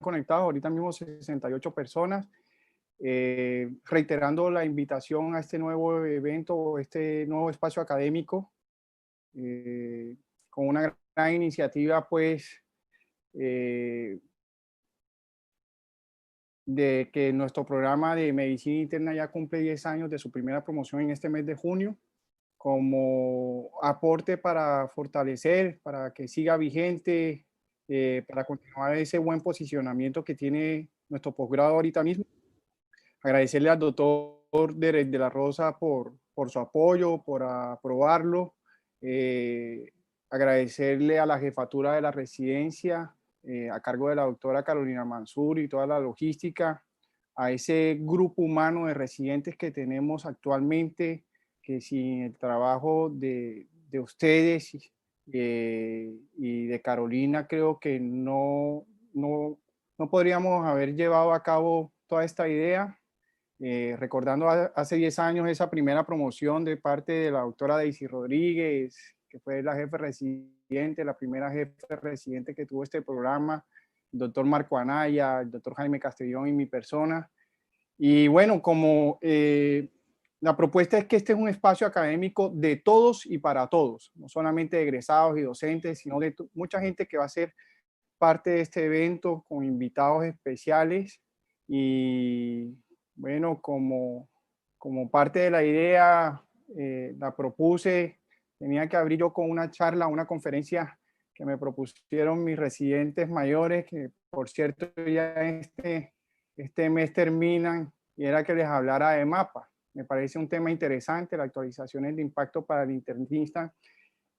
conectados, ahorita mismo 68 personas. Reiterando la invitación a este nuevo evento, este nuevo espacio académico, con una gran iniciativa, pues, de que nuestro programa de medicina interna ya cumple 10 años de su primera promoción en este mes de junio, como aporte para fortalecer, para que siga vigente, para continuar ese buen posicionamiento que tiene nuestro posgrado ahorita mismo. Agradecerle al doctor de la Rosa por su apoyo, por aprobarlo. Agradecerle a la jefatura de la residencia, a cargo de la doctora Carolina Mansur y toda la logística, a ese grupo humano de residentes que tenemos actualmente, que sin el trabajo de ustedes y de Carolina, creo que no podríamos haber llevado a cabo toda esta idea. Recordando hace 10 años esa primera promoción de parte de la doctora Daisy Rodríguez, que fue la jefe residente, la primera jefe residente que tuvo este programa, el doctor Marco Anaya, el doctor Jaime Castellón y mi persona. Y bueno, como la propuesta es que este es un espacio académico de todos y para todos, no solamente de egresados y docentes, sino de mucha gente que va a ser parte de este evento con invitados especiales. Y bueno, como parte de la idea, la propuse, tenía que abrir yo con una charla, una conferencia que me propusieron mis residentes mayores, que por cierto ya este mes terminan, y era que les hablara de MAPA. Me parece un tema interesante, la actualización de impacto para el internista.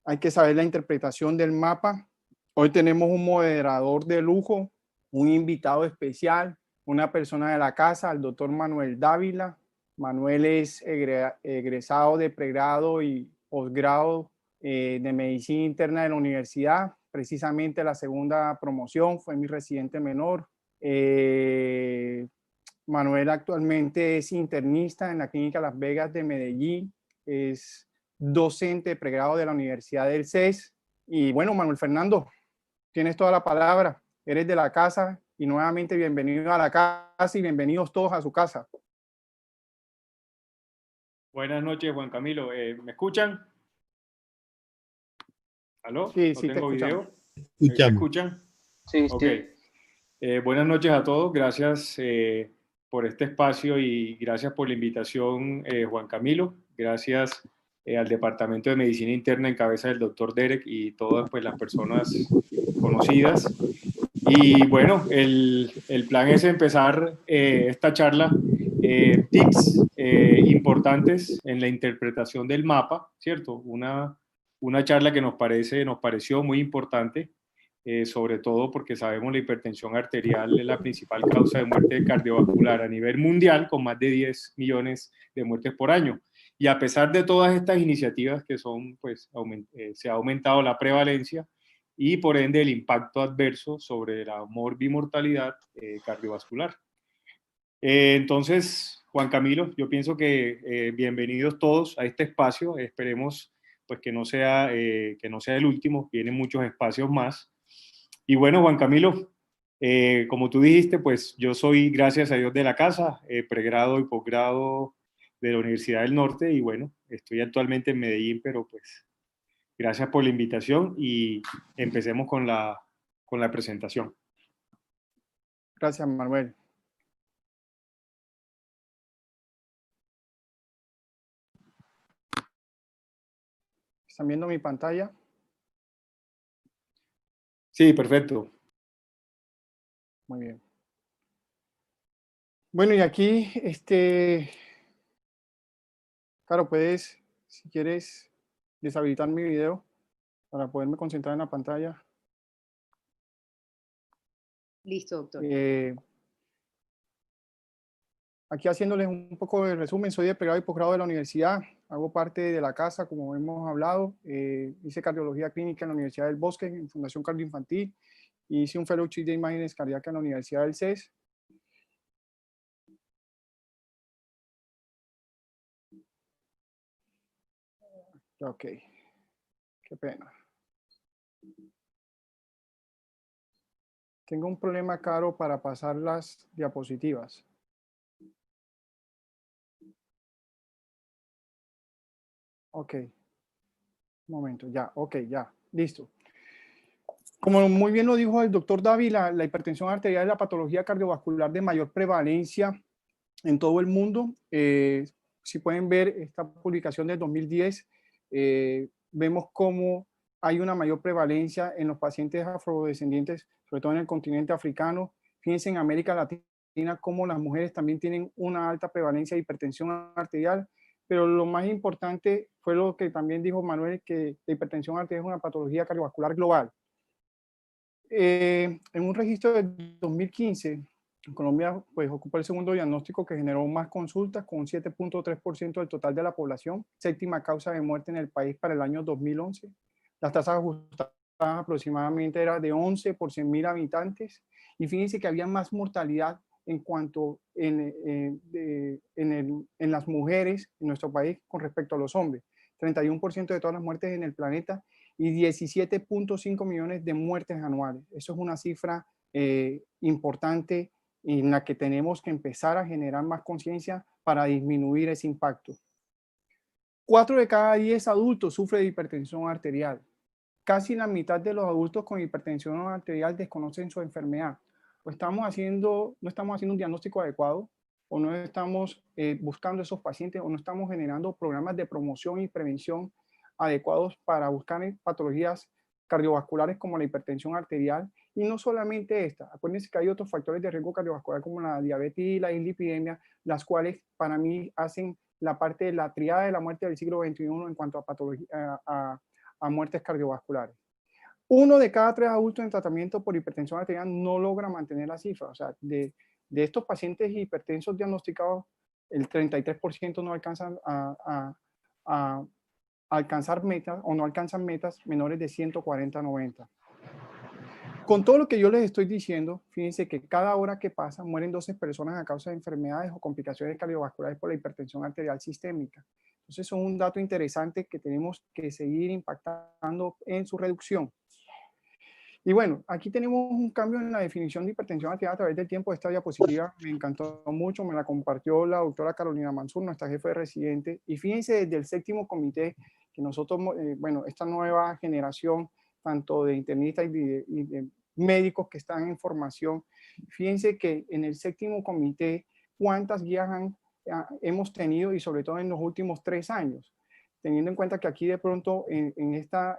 Hay que saber la interpretación del mapa. Hoy tenemos un moderador de lujo, un invitado especial, una persona de la casa, el doctor Manuel Dávila. Manuel es egresado de pregrado y posgrado de medicina interna de la universidad. Precisamente la segunda promoción fue mi residente menor. Manuel actualmente es internista en la Clínica Las Vegas de Medellín. Es docente de pregrado de la Universidad del CES. Y bueno, Manuel Fernando, tienes toda la palabra, eres de la casa y nuevamente bienvenido a la casa y bienvenidos todos a su casa. Buenas noches, Juan Camilo. ¿Me escuchan? ¿Aló? Sí, ¿No sí, te tengo escuchamos. video? ¿Me Escuchamos. escuchan? Sí, Ok. sí. Buenas noches a todos. Gracias por este espacio y gracias por la invitación, Juan Camilo. Gracias al Departamento de Medicina Interna en cabeza del doctor Derek y todas pues, las personas conocidas. Y bueno, el plan es empezar esta charla, tips importantes en la interpretación del mapa, ¿cierto? Una charla que nos pareció muy importante, sobre todo porque sabemos la hipertensión arterial es la principal causa de muerte cardiovascular a nivel mundial, con más de 10 millones de muertes por año. Y a pesar de todas estas iniciativas que son, pues, se ha aumentado la prevalencia y por ende el impacto adverso sobre la morbimortalidad cardiovascular. Entonces, Juan Camilo, yo pienso que bienvenidos todos a este espacio. Esperemos pues que no sea el último, vienen muchos espacios más. Y bueno, Juan Camilo, como tú dijiste, pues yo soy, gracias a Dios, de la casa, pregrado y posgrado de la Universidad del Norte, y bueno, estoy actualmente en Medellín, pero pues gracias por la invitación y empecemos con la presentación. Gracias, Manuel. ¿Están viendo mi pantalla? Sí, perfecto. Muy bien. Bueno, y aquí, claro, puedes, si quieres, deshabilitar mi video para poderme concentrar en la pantalla. Listo, doctor. Aquí haciéndoles un poco de resumen, soy de pregrado y posgrado de la universidad, hago parte de la casa, como hemos hablado, hice cardiología clínica en la Universidad del Bosque, en Fundación Cardioinfantil, y hice un fellowship de imágenes cardíacas en la Universidad del CES. Ok, qué pena. Tengo un problema, Caro, para pasar las diapositivas. Ok, un momento, ya, ok, ya, listo. Como muy bien lo dijo el doctor Dávila, la hipertensión arterial es la patología cardiovascular de mayor prevalencia en todo el mundo. Si pueden ver esta publicación del 2010, vemos cómo hay una mayor prevalencia en los pacientes afrodescendientes, sobre todo en el continente africano. Fíjense en América Latina cómo las mujeres también tienen una alta prevalencia de hipertensión arterial, pero lo más importante fue lo que también dijo Manuel, que la hipertensión arterial es una patología cardiovascular global. En un registro de 2015, Colombia pues, ocupó el segundo diagnóstico que generó más consultas, con un 7.3% del total de la población, séptima causa de muerte en el país para el año 2011. Las tasas ajustadas aproximadamente eran de 11 por 100.000 habitantes, y fíjense que había más mortalidad en cuanto en las mujeres en nuestro país con respecto a los hombres. 31% de todas las muertes en el planeta y 17.5 millones de muertes anuales. Eso es una cifra importante en la que tenemos que empezar a generar más conciencia para disminuir ese impacto. 4 de cada 10 adultos sufren de hipertensión arterial. Casi la mitad de los adultos con hipertensión arterial desconocen su enfermedad. No estamos haciendo un diagnóstico adecuado, o no estamos buscando esos pacientes, o no estamos generando programas de promoción y prevención adecuados para buscar patologías cardiovasculares como la hipertensión arterial. Y no solamente esta, acuérdense que hay otros factores de riesgo cardiovascular como la diabetes y la dislipidemia, las cuales para mí hacen la parte de la triada de la muerte del siglo XXI en cuanto a patología, a muertes cardiovasculares. 1 de cada 3 adultos en tratamiento por hipertensión arterial no logra mantener la cifra. O sea, de estos pacientes hipertensos diagnosticados, el 33% no alcanzan a alcanzar metas, o no alcanzan metas menores de 140-90. Con todo lo que yo les estoy diciendo, fíjense que cada hora que pasa mueren 12 personas a causa de enfermedades o complicaciones cardiovasculares por la hipertensión arterial sistémica. Entonces, es un dato interesante que tenemos que seguir impactando en su reducción. Y bueno, aquí tenemos un cambio en la definición de hipertensión arterial a través del tiempo. Esta diapositiva me encantó mucho, me la compartió la doctora Carolina Mansur, nuestra jefe de residente. Y fíjense, desde el 7º comité, que nosotros, bueno, esta nueva generación, tanto de internistas y de médicos que están en formación, fíjense que en el 7º comité, cuántas guías hemos tenido, y sobre todo en los últimos 3 años, teniendo en cuenta que aquí de pronto en esta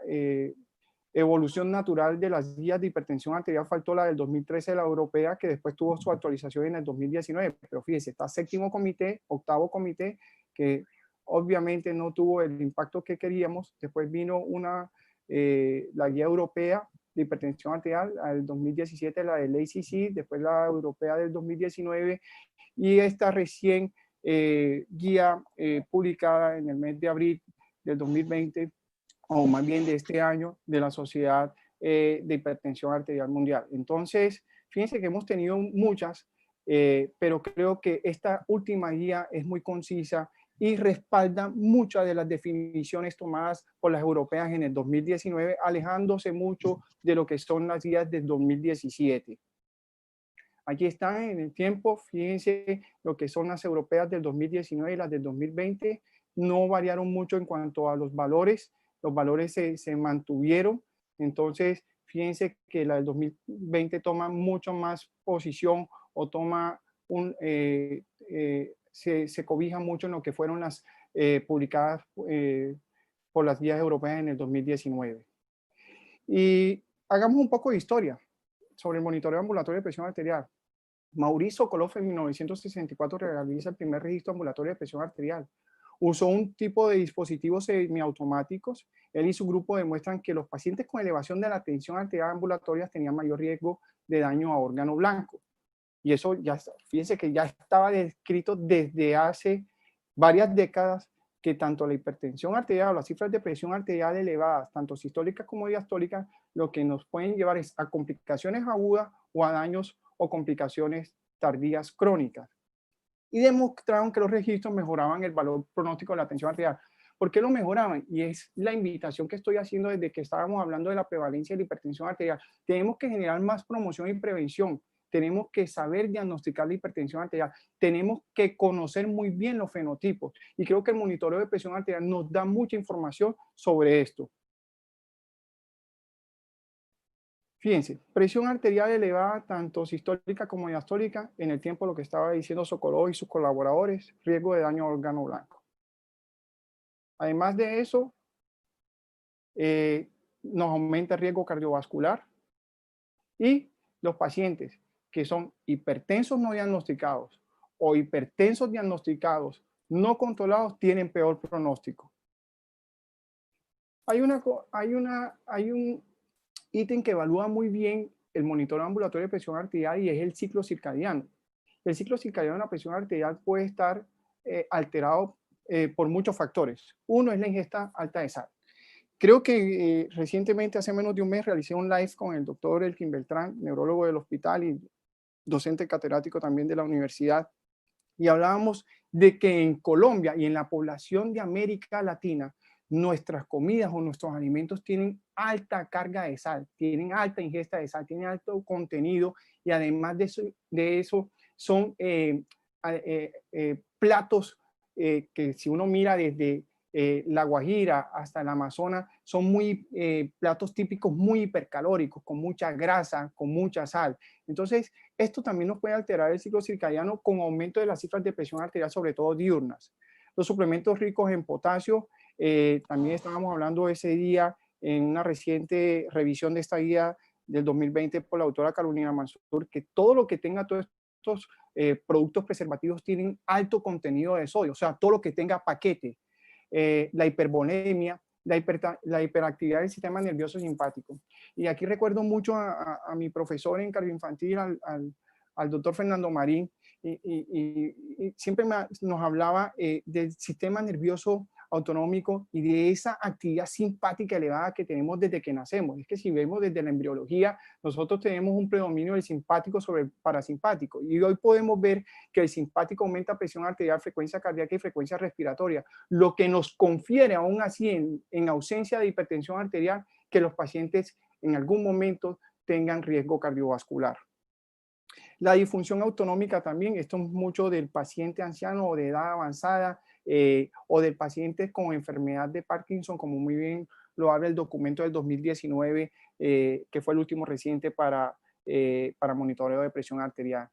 evolución natural de las guías de hipertensión arterial faltó la del 2013 de la europea, que después tuvo su actualización en el 2019, pero fíjese, está 7º comité, 8º comité, que obviamente no tuvo el impacto que queríamos. Después vino la guía europea de hipertensión arterial, el 2017 la del ACC, después la europea del 2019, y esta recién guía publicada en el mes de abril del 2020, o más bien de este año, de la Sociedad de Hipertensión Arterial Mundial. Entonces, fíjense que hemos tenido muchas, pero creo que esta última guía es muy concisa y respalda muchas de las definiciones tomadas por las europeas en el 2019, alejándose mucho de lo que son las guías del 2017. Aquí están en el tiempo, fíjense lo que son las europeas del 2019 y las del 2020, no variaron mucho en cuanto a los valores se mantuvieron. Entonces, fíjense que la del 2020 toma mucho más posición, o toma se cobija mucho en lo que fueron las publicadas por las guías europeas en el 2019. Y hagamos un poco de historia sobre el monitoreo ambulatorio de presión arterial. Mauricio Sokolov en 1964 realiza el primer registro ambulatorio de presión arterial. Usó un tipo de dispositivos semiautomáticos. Él y su grupo demuestran que los pacientes con elevación de la tensión arterial ambulatoria tenían mayor riesgo de daño a órgano blanco. Y eso ya, fíjense que ya estaba descrito desde hace varias décadas, que tanto la hipertensión arterial o las cifras de presión arterial elevadas, tanto sistólicas como diastólicas, lo que nos pueden llevar es a complicaciones agudas o a daños o complicaciones tardías crónicas. Y demostraron que los registros mejoraban el valor pronóstico de la tensión arterial. ¿Por qué lo mejoraban? Y es la invitación que estoy haciendo desde que estábamos hablando de la prevalencia de la hipertensión arterial. Tenemos que generar más promoción y prevención. Tenemos que saber diagnosticar la hipertensión arterial. Tenemos que conocer muy bien los fenotipos. Y creo que el monitoreo de presión arterial nos da mucha información sobre esto. Fíjense, presión arterial elevada, tanto sistólica como diastólica, en el tiempo lo que estaba diciendo Sokolov y sus colaboradores, riesgo de daño a órgano blanco. Además de eso, nos aumenta el riesgo cardiovascular y los pacientes que son hipertensos no diagnosticados o hipertensos diagnosticados no controlados tienen peor pronóstico. Hay un ítem que evalúa muy bien el monitoreo ambulatorio de presión arterial y es el ciclo circadiano. El ciclo circadiano de la presión arterial puede estar alterado por muchos factores. Uno es la ingesta alta de sal. Creo que recientemente, hace menos de un mes, realicé un live con el doctor Elkin Beltrán, neurólogo del hospital y docente catedrático también de la universidad, y hablábamos de que en Colombia y en la población de América Latina, nuestras comidas o nuestros alimentos tienen alta carga de sal, tienen alta ingesta de sal, tienen alto contenido y además de eso son platos que si uno mira desde La Guajira hasta el Amazonas, son platos típicos muy hipercalóricos, con mucha grasa, con mucha sal. Entonces, esto también nos puede alterar el ciclo circadiano con aumento de las cifras de presión arterial, sobre todo diurnas. Los suplementos ricos en potasio, también estábamos hablando ese día en una reciente revisión de esta guía del 2020 por la doctora Carolina Mansur, que todo lo que tenga todos estos productos preservativos tienen alto contenido de sodio, o sea, todo lo que tenga paquete. La hipervolemia, la hiperactividad del sistema nervioso simpático. Y aquí recuerdo mucho a mi profesor en cardioinfantil, al doctor Fernando Marín, y siempre nos hablaba del sistema nervioso autonómico y de esa actividad simpática elevada que tenemos desde que nacemos. Es que si vemos desde la embriología, nosotros tenemos un predominio del simpático sobre el parasimpático. Y hoy podemos ver que el simpático aumenta presión arterial, frecuencia cardíaca y frecuencia respiratoria, lo que nos confiere aún así en ausencia de hipertensión arterial que los pacientes en algún momento tengan riesgo cardiovascular. La disfunción autonómica también, esto es mucho del paciente anciano o de edad avanzada o del paciente con enfermedad de Parkinson, como muy bien lo habla el documento del 2019, que fue el último reciente para monitoreo de presión arterial.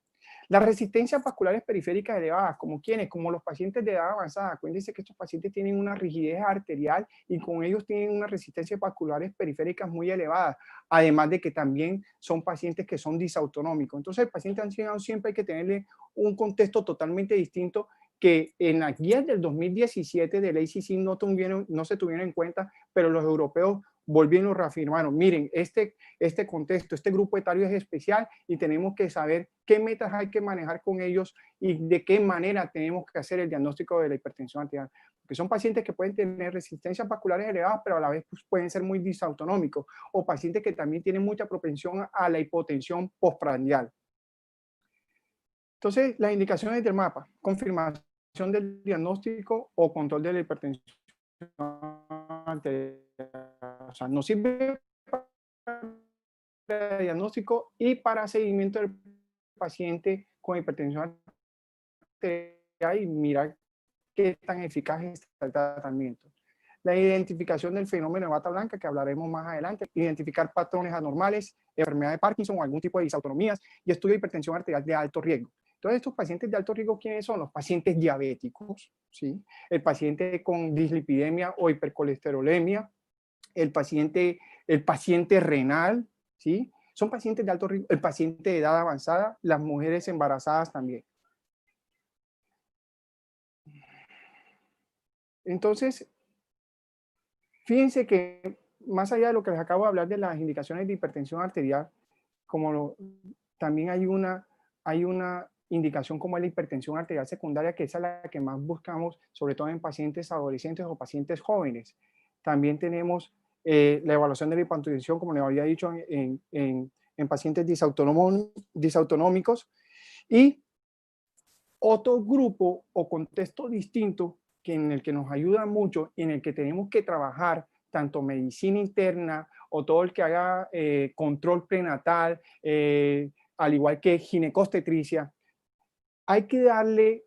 Las resistencias vasculares periféricas elevadas, como quienes, como los pacientes de edad avanzada. Acuérdense que estos pacientes tienen una rigidez arterial y con ellos tienen unas resistencias vasculares periféricas muy elevadas, además de que también son pacientes que son disautonómicos. Entonces, el paciente anciano siempre hay que tenerle un contexto totalmente distinto que en las guías del 2017 del ACC no se tuvieron en cuenta, pero los europeos volvieron y reafirmaron, miren, este contexto, este grupo etario es especial y tenemos que saber qué metas hay que manejar con ellos y de qué manera tenemos que hacer el diagnóstico de la hipertensión arterial. Porque son pacientes que pueden tener resistencias vasculares elevadas, pero a la vez pues, pueden ser muy disautonómicos, o pacientes que también tienen mucha propensión a la hipotensión postprandial. Entonces, las indicaciones del mapa: confirmación del diagnóstico o control de la hipertensión arterial. O sea, nos sirve para diagnóstico y para seguimiento del paciente con hipertensión arterial y mirar qué tan eficaz es el tratamiento. La identificación del fenómeno de bata blanca, que hablaremos más adelante, identificar patrones anormales, enfermedad de Parkinson o algún tipo de disautonomías y estudio de hipertensión arterial de alto riesgo. Entonces, estos pacientes de alto riesgo, ¿quiénes son? Los pacientes diabéticos, ¿sí? El paciente con dislipidemia o hipercolesterolemia, el paciente renal, ¿sí? Son pacientes de alto riesgo, el paciente de edad avanzada, las mujeres embarazadas también. Entonces, fíjense que más allá de lo que les acabo de hablar de las indicaciones de hipertensión arterial, también hay una indicación como es la hipertensión arterial secundaria, que esa es la que más buscamos, sobre todo en pacientes adolescentes o pacientes jóvenes. También tenemos la evaluación de la hipertensión, como les había dicho, en pacientes disautonómicos. Y otro grupo o contexto distinto en el que nos ayuda mucho y en el que tenemos que trabajar, tanto medicina interna o todo el que haga control prenatal, al igual que ginecobstetricia, hay que darle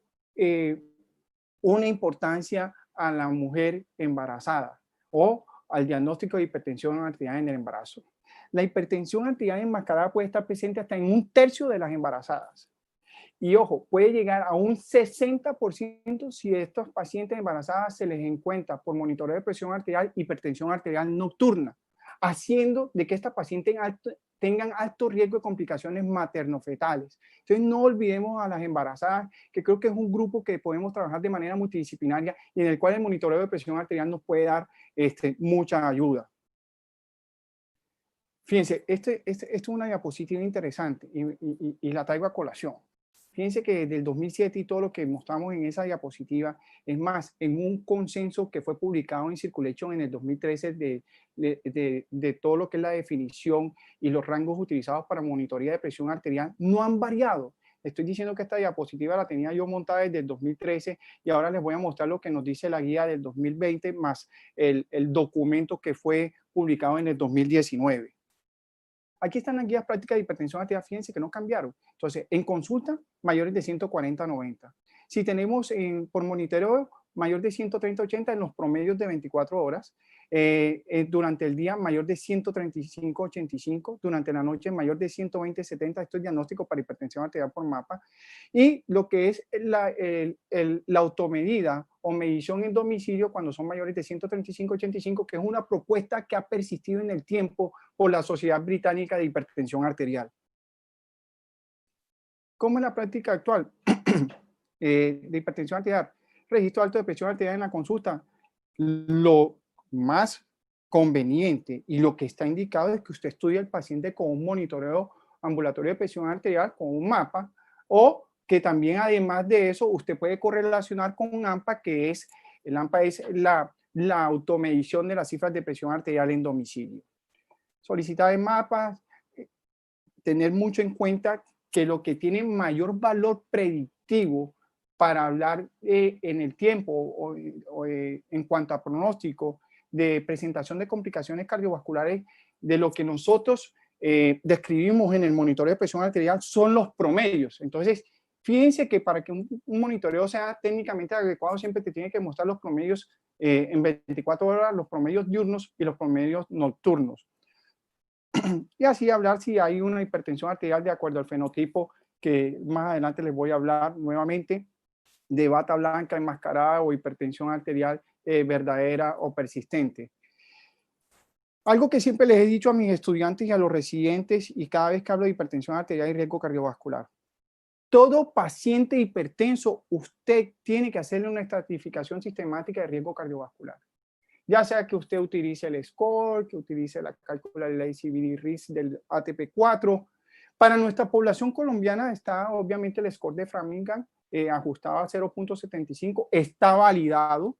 una importancia a la mujer embarazada o al diagnóstico de hipertensión arterial en el embarazo. La hipertensión arterial enmascarada puede estar presente hasta en 1/3 de las embarazadas. Y ojo, puede llegar a un 60% si a estos pacientes embarazadas se les encuentra por monitoreo de presión arterial, hipertensión arterial nocturna, haciendo de que estas pacientes tengan alto riesgo de complicaciones materno-fetales. Entonces, no olvidemos a las embarazadas, que creo que es un grupo que podemos trabajar de manera multidisciplinaria y en el cual el monitoreo de presión arterial nos puede dar mucha ayuda. Fíjense, esto es una diapositiva interesante y la traigo a colación. Fíjense que desde el 2007 y todo lo que mostramos en esa diapositiva, es más, en un consenso que fue publicado en Circulation en el 2013 de todo lo que es la definición y los rangos utilizados para monitoría de presión arterial, no han variado. Estoy diciendo que esta diapositiva la tenía yo montada desde el 2013 y ahora les voy a mostrar lo que nos dice la guía del 2020 más el documento que fue publicado en el 2019. Aquí están las guías prácticas de hipertensión arterial, fíjense que no cambiaron. Entonces, en consulta, mayores de 140 a 90. Si tenemos por monitoreo, mayor de 130 a 80 en los promedios de 24 horas. Durante el día, mayor de 135 a 85. Durante la noche, mayor de 120 a 70. Esto es diagnóstico para hipertensión arterial por mapa. Y lo que es la automedida o medición en domicilio cuando son mayores de 135 a 85, que es una propuesta que ha persistido en el tiempo por la Sociedad Británica de Hipertensión Arterial. ¿Cómo es la práctica actual de hipertensión arterial? Registro alto de presión arterial en la consulta. Lo más conveniente y lo que está indicado es que usted estudie al paciente con un monitoreo ambulatorio de presión arterial, con un mapa, o que también además de eso usted puede correlacionar con un AMPA, que es, el AMPA es la automedición de las cifras de presión arterial en domicilio. Solicitar mapas, tener mucho en cuenta que lo que tiene mayor valor predictivo para hablar en el tiempo o en cuanto a pronóstico de presentación de complicaciones cardiovasculares de lo que nosotros describimos en el monitoreo de presión arterial son los promedios. Entonces, fíjense que para que un monitoreo sea técnicamente adecuado siempre te tiene que mostrar los promedios en 24 horas, los promedios diurnos y los promedios nocturnos. Y así hablar si hay una hipertensión arterial de acuerdo al fenotipo, que más adelante les voy a hablar nuevamente, de bata blanca enmascarada o hipertensión arterial verdadera o persistente. Algo que siempre les he dicho a mis estudiantes y a los residentes, y cada vez que hablo de hipertensión arterial y riesgo cardiovascular: todo paciente hipertenso, usted tiene que hacerle una estratificación sistemática de riesgo cardiovascular. Ya sea que usted utilice el SCORE, que utilice la cálcula del ACVD-RISC del ATP4. Para nuestra población colombiana está obviamente el SCORE de Framingham, ajustado a 0.75, está validado,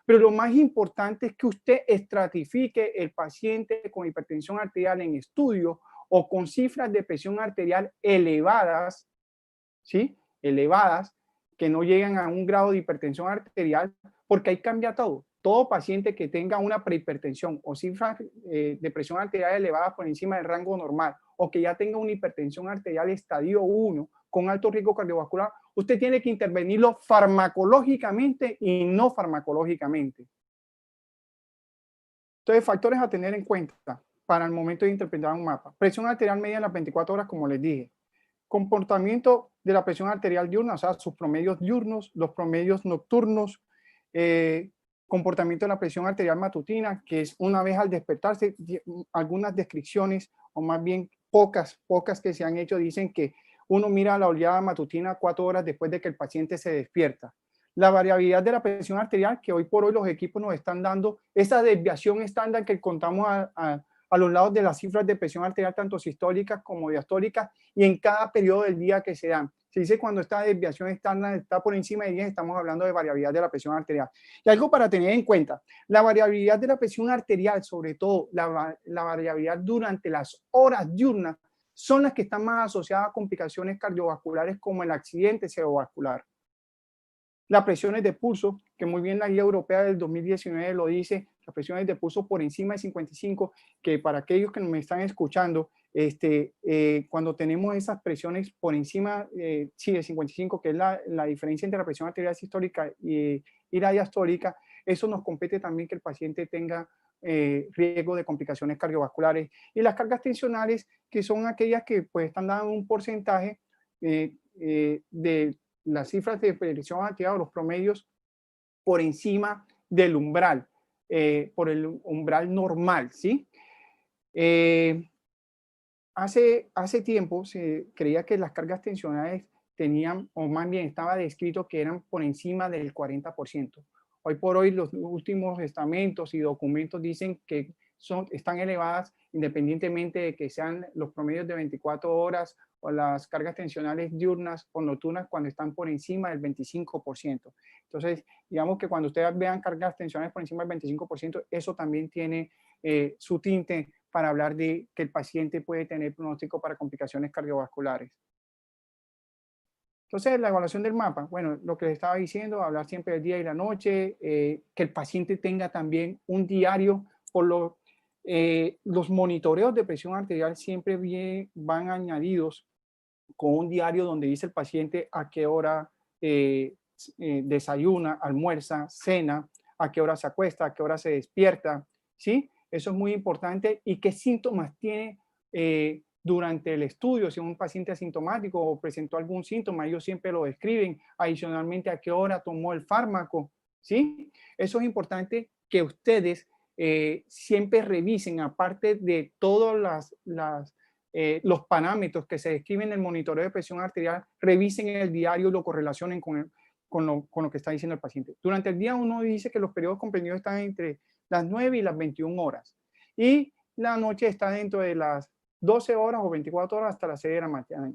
pero lo más importante es que usted estratifique el paciente con hipertensión arterial en estudio o con cifras de presión arterial elevadas, ¿sí? Elevadas, que no llegan a un grado de hipertensión arterial, porque ahí cambia todo. Todo paciente que tenga una prehipertensión o cifras de presión arterial elevadas por encima del rango normal, o que ya tenga una hipertensión arterial estadio 1 con alto riesgo cardiovascular, usted tiene que intervenirlo farmacológicamente y no farmacológicamente. Entonces, factores a tener en cuenta para el momento de interpretar un mapa: presión arterial media en las 24 horas, como les dije; comportamiento de la presión arterial diurna, o sea, sus promedios diurnos, los promedios nocturnos; comportamiento de la presión arterial matutina, que es una vez al despertarse. Algunas descripciones, o más bien pocas que se han hecho, dicen que uno mira la oleada matutina 4 horas después de que el paciente se despierta. La variabilidad de la presión arterial, que hoy por hoy los equipos nos están dando esa desviación estándar que contamos a los lados de las cifras de presión arterial, tanto sistólicas como diastólicas, y en cada periodo del día que se dan. Se dice cuando esta desviación estándar está por encima de 10, estamos hablando de variabilidad de la presión arterial. Y algo para tener en cuenta: la variabilidad de la presión arterial, sobre todo la variabilidad durante las horas diurnas, son las que están más asociadas a complicaciones cardiovasculares como el accidente cerebrovascular. Las presiones de pulso, que muy bien la guía europea del 2019 lo dice, las presiones de pulso por encima de 55, que para aquellos que me están escuchando, cuando tenemos esas presiones por encima sí, de 55, que es la diferencia entre la presión arterial sistólica y la diastólica, eso nos compete también que el paciente tenga riesgo de complicaciones cardiovasculares. Y las cargas tensionales, que son aquellas que pues, están dando un porcentaje de las cifras de presión arterial o los promedios por encima del umbral, por el umbral normal, ¿sí? Hace tiempo se creía que las cargas tensionales tenían, o más bien estaba descrito que eran por encima del 40%. Hoy por hoy los últimos estamentos y documentos dicen que están elevadas independientemente de que sean los promedios de 24 horas o las cargas tensionales diurnas o nocturnas cuando están por encima del 25%. Entonces, digamos que cuando ustedes vean cargas tensionales por encima del 25%, eso también tiene su tinte para hablar de que el paciente puede tener pronóstico para complicaciones cardiovasculares. Entonces, la evaluación del mapa, bueno, lo que les estaba diciendo, hablar siempre del día y la noche, que el paciente tenga también un diario, los monitoreos de presión arterial siempre van añadidos con un diario donde dice el paciente a qué hora desayuna, almuerza, cena, a qué hora se acuesta, a qué hora se despierta, ¿sí? Eso es muy importante. Y qué síntomas tiene durante el estudio, si un paciente asintomático o presentó algún síntoma, ellos siempre lo describen, adicionalmente a qué hora tomó el fármaco, ¿sí? Eso es importante que ustedes siempre revisen, aparte de todos los parámetros que se describen en el monitoreo de presión arterial, revisen el diario y lo correlacionen con lo que está diciendo el paciente. Durante el día uno dice que los periodos comprendidos están entre las 9 y las 21 horas. Y la noche está dentro de las 12 horas o 24 horas hasta las 6 de la mañana.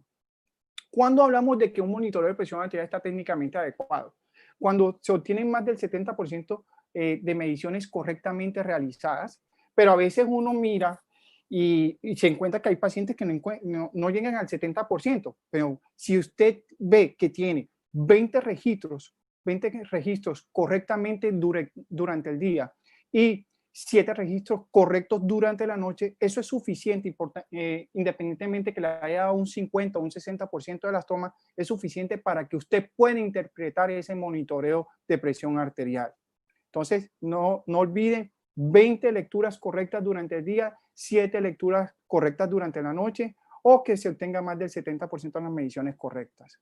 ¿Cuándo hablamos de que un monitoreo de presión arterial está técnicamente adecuado? Cuando se obtienen más del 70% de mediciones correctamente realizadas, pero a veces uno mira y se encuentra que hay pacientes que no llegan al 70%, pero si usted ve que tiene 20 registros correctamente durante el día y 7 registros correctos durante la noche, eso es suficiente, independientemente que le haya dado un 50 o un 60% de las tomas, es suficiente para que usted pueda interpretar ese monitoreo de presión arterial. Entonces, no olviden 20 lecturas correctas durante el día, 7 lecturas correctas durante la noche, o que se obtenga más del 70% de las mediciones correctas.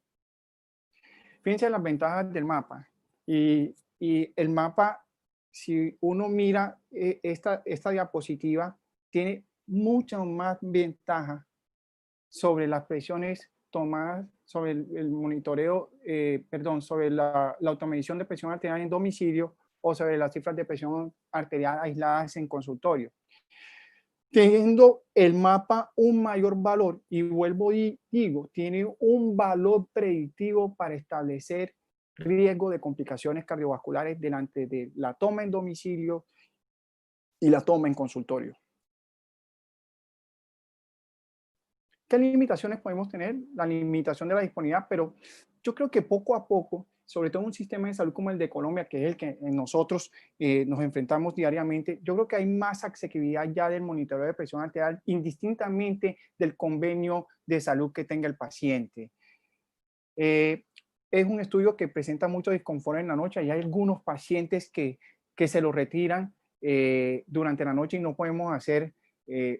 Fíjense en las ventajas del mapa. Y el mapa, si uno mira esta diapositiva, tiene mucha más ventaja sobre las presiones tomadas, sobre el monitoreo, sobre la automedición de presión arterial en domicilio o sobre las cifras de presión arterial aisladas en consultorio. Teniendo el mapa un mayor valor, y vuelvo y digo, tiene un valor predictivo para establecer riesgo de complicaciones cardiovasculares delante de la toma en domicilio y la toma en consultorio. ¿Qué limitaciones podemos tener? La limitación de la disponibilidad, pero yo creo que poco a poco, sobre todo en un sistema de salud como el de Colombia, que es el que nosotros nos enfrentamos diariamente, yo creo que hay más asequibilidad ya del monitoreo de presión arterial, indistintamente del convenio de salud que tenga el paciente. Es un estudio que presenta mucho disconfort en la noche y hay algunos pacientes que se lo retiran durante la noche y no podemos hacer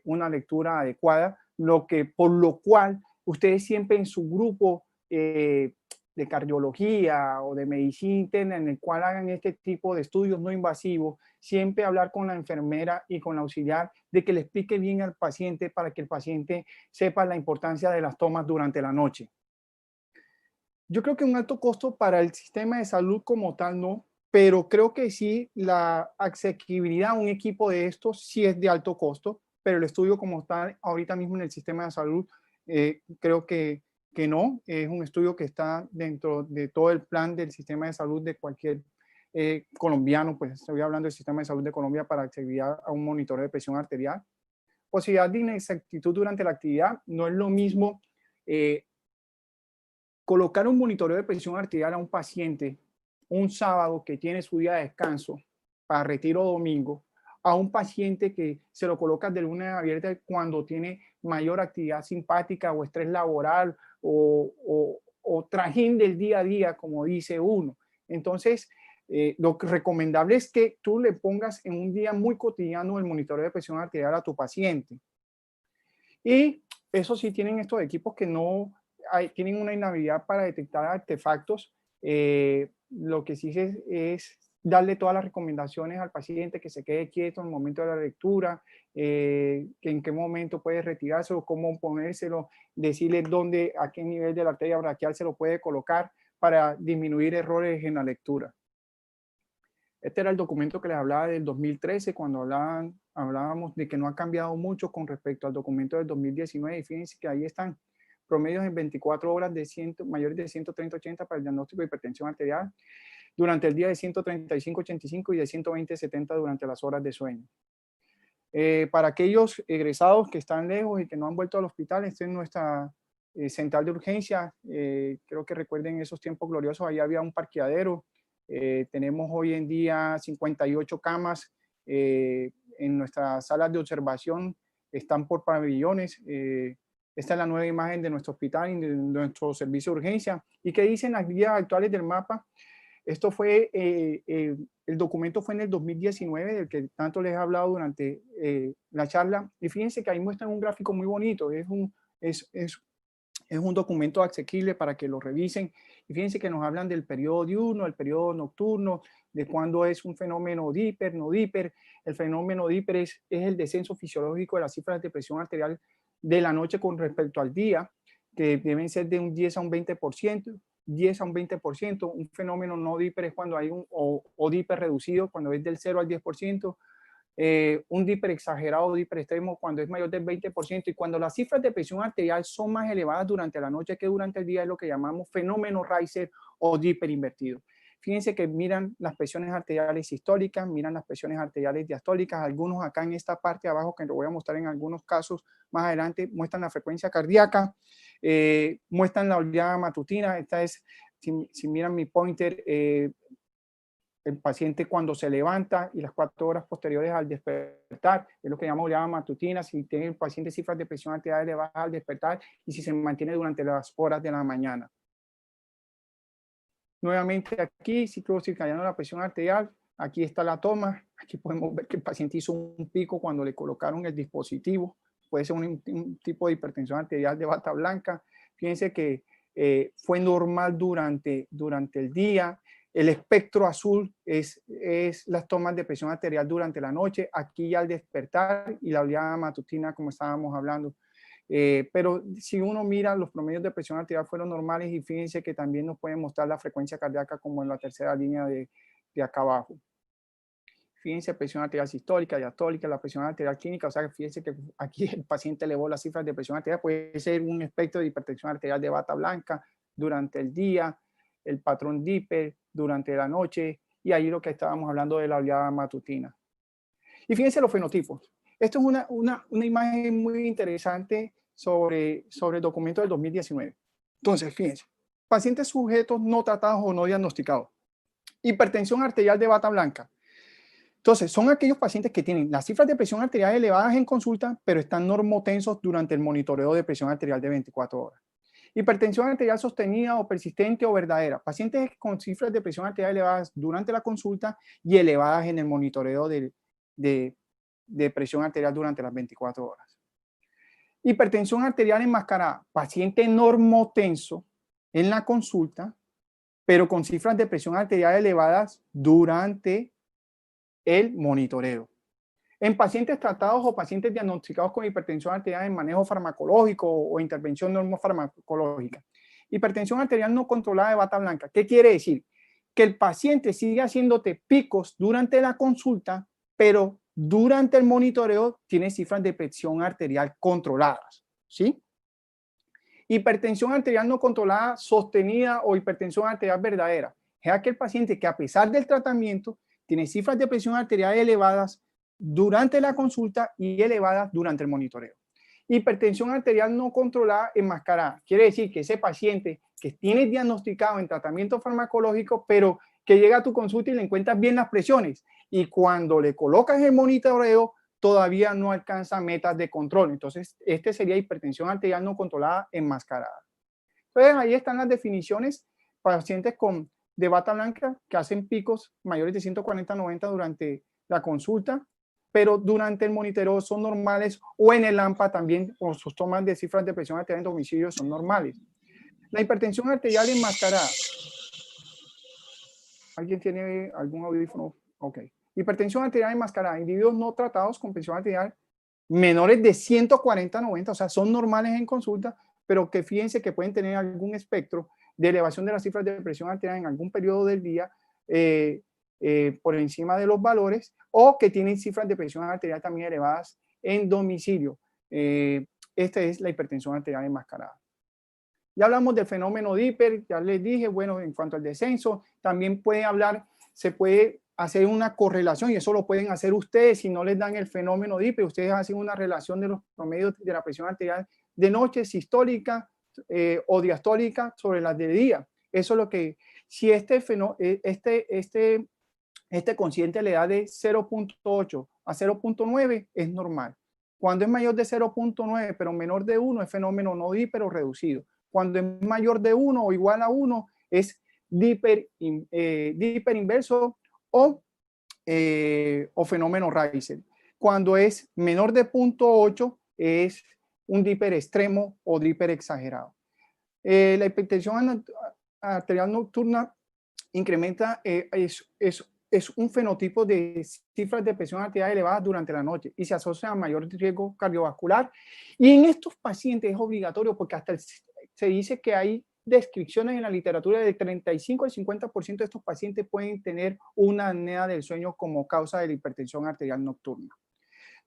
una lectura adecuada, por lo cual ustedes siempre en su grupo de cardiología o de medicina interna en el cual hagan este tipo de estudios no invasivos, siempre hablar con la enfermera y con la auxiliar de que le explique bien al paciente para que el paciente sepa la importancia de las tomas durante la noche. Yo creo que un alto costo para el sistema de salud como tal no, pero creo que sí la asequibilidad a un equipo de estos sí es de alto costo, pero el estudio como está ahorita mismo en el sistema de salud, creo que no, es un estudio que está dentro de todo el plan del sistema de salud de cualquier colombiano, pues estoy hablando del sistema de salud de Colombia para acceder a un monitoreo de presión arterial. Posibilidad de inexactitud durante la actividad, no es lo mismo colocar un monitoreo de presión arterial a un paciente un sábado que tiene su día de descanso para retiro domingo, a un paciente que se lo colocas de lunes a viernes cuando tiene mayor actividad simpática o estrés laboral o trajín del día a día, como dice uno. Entonces, lo recomendable es que tú le pongas en un día muy cotidiano el monitoreo de presión arterial a tu paciente. Y eso sí, tienen estos equipos que no tienen una inhabilidad para detectar artefactos. Lo que sí es darle todas las recomendaciones al paciente, que se quede quieto en el momento de la lectura, que en qué momento puede retirárselo, cómo ponérselo, decirle dónde, a qué nivel de la arteria braquial se lo puede colocar para disminuir errores en la lectura. Este era el documento que les hablaba del 2013, cuando hablábamos de que no ha cambiado mucho con respecto al documento del 2019. Y fíjense que ahí están promedios en 24 horas de mayores de 130-80 para el diagnóstico de hipertensión arterial, durante el día de 135-85 y de 120-70 durante las horas de sueño. Para aquellos egresados que están lejos y que no han vuelto al hospital, esta es nuestra central de urgencia. Creo que recuerden esos tiempos gloriosos, ahí había un parqueadero. Tenemos hoy en día 58 camas en nuestras salas de observación, están por pabellones. Esta es la nueva imagen de nuestro hospital y de nuestro servicio de urgencia. ¿Y qué dicen las guías actuales del mapa? Esto fue, el documento fue en el 2019, del que tanto les he hablado durante la charla. Y fíjense que ahí muestran un gráfico muy bonito. Es un documento asequible para que lo revisen. Y fíjense que nos hablan del periodo diurno, el periodo nocturno, de cuándo es un fenómeno DIPER, no DIPER. El fenómeno DIPER es el descenso fisiológico de las cifras de presión arterial de la noche con respecto al día, que deben ser de un 10 a un 20%. 10 a un 20%, un fenómeno no DIPER es cuando hay o DIPER reducido, cuando es del 0 al 10%, un DIPER exagerado o DIPER extremo cuando es mayor del 20%, y cuando las cifras de presión arterial son más elevadas durante la noche que durante el día, es lo que llamamos fenómeno Reiser o DIPER invertido. Fíjense que miran las presiones arteriales sistólicas, miran las presiones arteriales diastólicas, algunos acá en esta parte de abajo, que lo voy a mostrar en algunos casos más adelante, muestran la frecuencia cardíaca, muestran la oleada matutina. Esta es, si miran mi pointer, el paciente cuando se levanta y las 4 horas posteriores al despertar, es lo que llamamos oleada matutina, si tiene el paciente cifras de presión arterial elevadas al despertar y si se mantiene durante las horas de la mañana. Nuevamente aquí, ciclo circadiano de la presión arterial, aquí está la toma, aquí podemos ver que el paciente hizo un pico cuando le colocaron el dispositivo, puede ser un tipo de hipertensión arterial de bata blanca. Fíjense que fue normal durante el día. El espectro azul es las tomas de presión arterial durante la noche, aquí ya al despertar, y la oleada matutina, como estábamos hablando. Pero si uno mira, los promedios de presión arterial fueron normales, y fíjense que también nos pueden mostrar la frecuencia cardíaca como en la tercera línea de acá abajo. Fíjense, presión arterial sistólica, diastólica, la presión arterial clínica. O sea, fíjense que aquí el paciente elevó las cifras de presión arterial. Puede ser un espectro de hipertensión arterial de bata blanca durante el día, el patrón DIPER durante la noche, y ahí lo que estábamos hablando de la oleada matutina. Y fíjense los fenotipos. Esto es una imagen muy interesante sobre el documento del 2019. Entonces, fíjense, pacientes sujetos no tratados o no diagnosticados. Hipertensión arterial de bata blanca. Entonces, son aquellos pacientes que tienen las cifras de presión arterial elevadas en consulta, pero están normotensos durante el monitoreo de presión arterial de 24 horas. Hipertensión arterial sostenida o persistente o verdadera. Pacientes con cifras de presión arterial elevadas durante la consulta y elevadas en el monitoreo de presión arterial durante las 24 horas. Hipertensión arterial enmascarada. Paciente normotenso en la consulta, pero con cifras de presión arterial elevadas durante el monitoreo. En pacientes tratados o pacientes diagnosticados con hipertensión arterial en manejo farmacológico o intervención normofarmacológica. Hipertensión arterial no controlada de bata blanca. ¿Qué quiere decir? Que el paciente sigue haciéndote picos durante la consulta, pero durante el monitoreo tiene cifras de presión arterial controladas, ¿sí? Hipertensión arterial no controlada sostenida o hipertensión arterial verdadera. Es aquel paciente que, a pesar del tratamiento, tiene cifras de presión arterial elevadas durante la consulta y elevadas durante el monitoreo. Hipertensión arterial no controlada enmascarada. Quiere decir que ese paciente que tiene diagnosticado en tratamiento farmacológico, pero que llega a tu consulta y le encuentras bien las presiones. Y cuando le colocas el monitoreo, todavía no alcanza metas de control. Entonces, este sería hipertensión arterial no controlada enmascarada. Entonces, ahí están las definiciones. Pacientes de bata blanca que hacen picos mayores de 140-90 durante la consulta, pero durante el monitoreo son normales, o en el AMPA también, o sus tomas de cifras de presión arterial en domicilio son normales. La hipertensión arterial enmascarada. ¿Alguien tiene algún audífono? Ok. Hipertensión arterial enmascarada. Individuos no tratados con presión arterial menores de 140-90, o sea, son normales en consulta, pero que fíjense que pueden tener algún espectro de elevación de las cifras de presión arterial en algún periodo del día por encima de los valores, o que tienen cifras de presión arterial también elevadas en domicilio. Esta es la hipertensión arterial enmascarada. Ya hablamos del fenómeno Dipper, ya les dije, bueno, en cuanto al descenso, también se puede hacer una correlación, y eso lo pueden hacer ustedes si no les dan el fenómeno Dipper. Ustedes hacen una relación de los promedios de la presión arterial de noche, sistólica o diastólica sobre las de día. Eso es lo que, si este consciente le da de 0.8 a 0.9 es normal. Cuando es mayor de 0.9 pero menor de 1 es fenómeno no Dipper o reducido. Cuando es mayor de 1 o igual a 1 es Dipper inverso o fenómeno Reiser. Cuando es menor de 0.8 es un Dipper extremo o Dipper exagerado. La hipertensión arterial nocturna incrementa, es un fenotipo de cifras de presión arterial elevadas durante la noche y se asocia a mayor riesgo cardiovascular. Y en estos pacientes es obligatorio, porque hasta se dice que hay descripciones en la literatura de 35 al 50% de estos pacientes pueden tener una apnea del sueño como causa de la hipertensión arterial nocturna.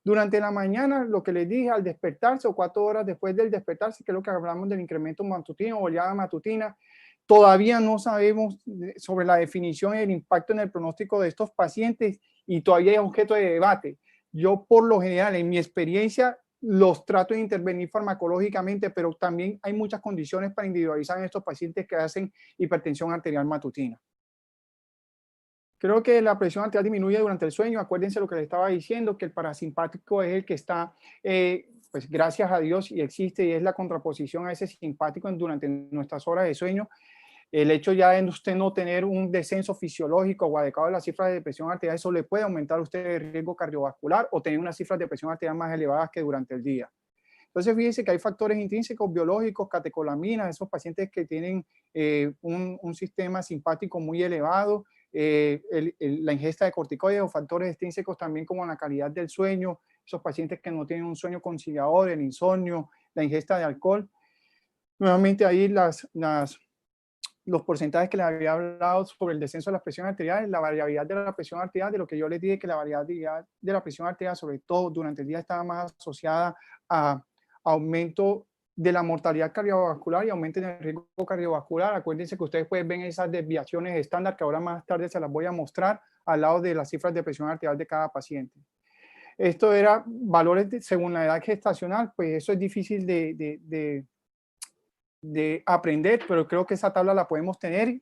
Durante la mañana, lo que les dije, al despertarse o 4 horas después del despertarse, que es lo que hablamos del incremento matutino o oleada matutina, todavía no sabemos sobre la definición y el impacto en el pronóstico de estos pacientes, y todavía es objeto de debate. Yo, por lo general, en mi experiencia, los trato de intervenir farmacológicamente, pero también hay muchas condiciones para individualizar en estos pacientes que hacen hipertensión arterial matutina. Creo que la presión arterial disminuye durante el sueño. Acuérdense lo que les estaba diciendo, que el parasimpático es el que está, pues gracias a Dios, y existe, y es la contraposición a ese simpático durante nuestras horas de sueño. El hecho ya de usted no tener un descenso fisiológico o adecuado de las cifras de presión arterial, eso le puede aumentar a usted el riesgo cardiovascular o tener unas cifras de presión arterial más elevadas que durante el día. Entonces, fíjense que hay factores intrínsecos biológicos, catecolaminas, esos pacientes que tienen un sistema simpático muy elevado, la ingesta de corticoides, o factores extrínsecos también como la calidad del sueño, esos pacientes que no tienen un sueño conciliador, el insomnio, la ingesta de alcohol. Nuevamente ahí los porcentajes que les había hablado sobre el descenso de las presiones arteriales, la variabilidad de la presión arterial, de lo que yo les dije, que la variabilidad de la presión arterial, sobre todo durante el día, estaba más asociada a aumento de la mortalidad cardiovascular y aumento en el riesgo cardiovascular. Acuérdense que ustedes pueden ver esas desviaciones estándar, que ahora más tarde se las voy a mostrar, al lado de las cifras de presión arterial de cada paciente. Esto era valores según la edad gestacional, pues eso es difícil de aprender, pero creo que esa tabla la podemos tener.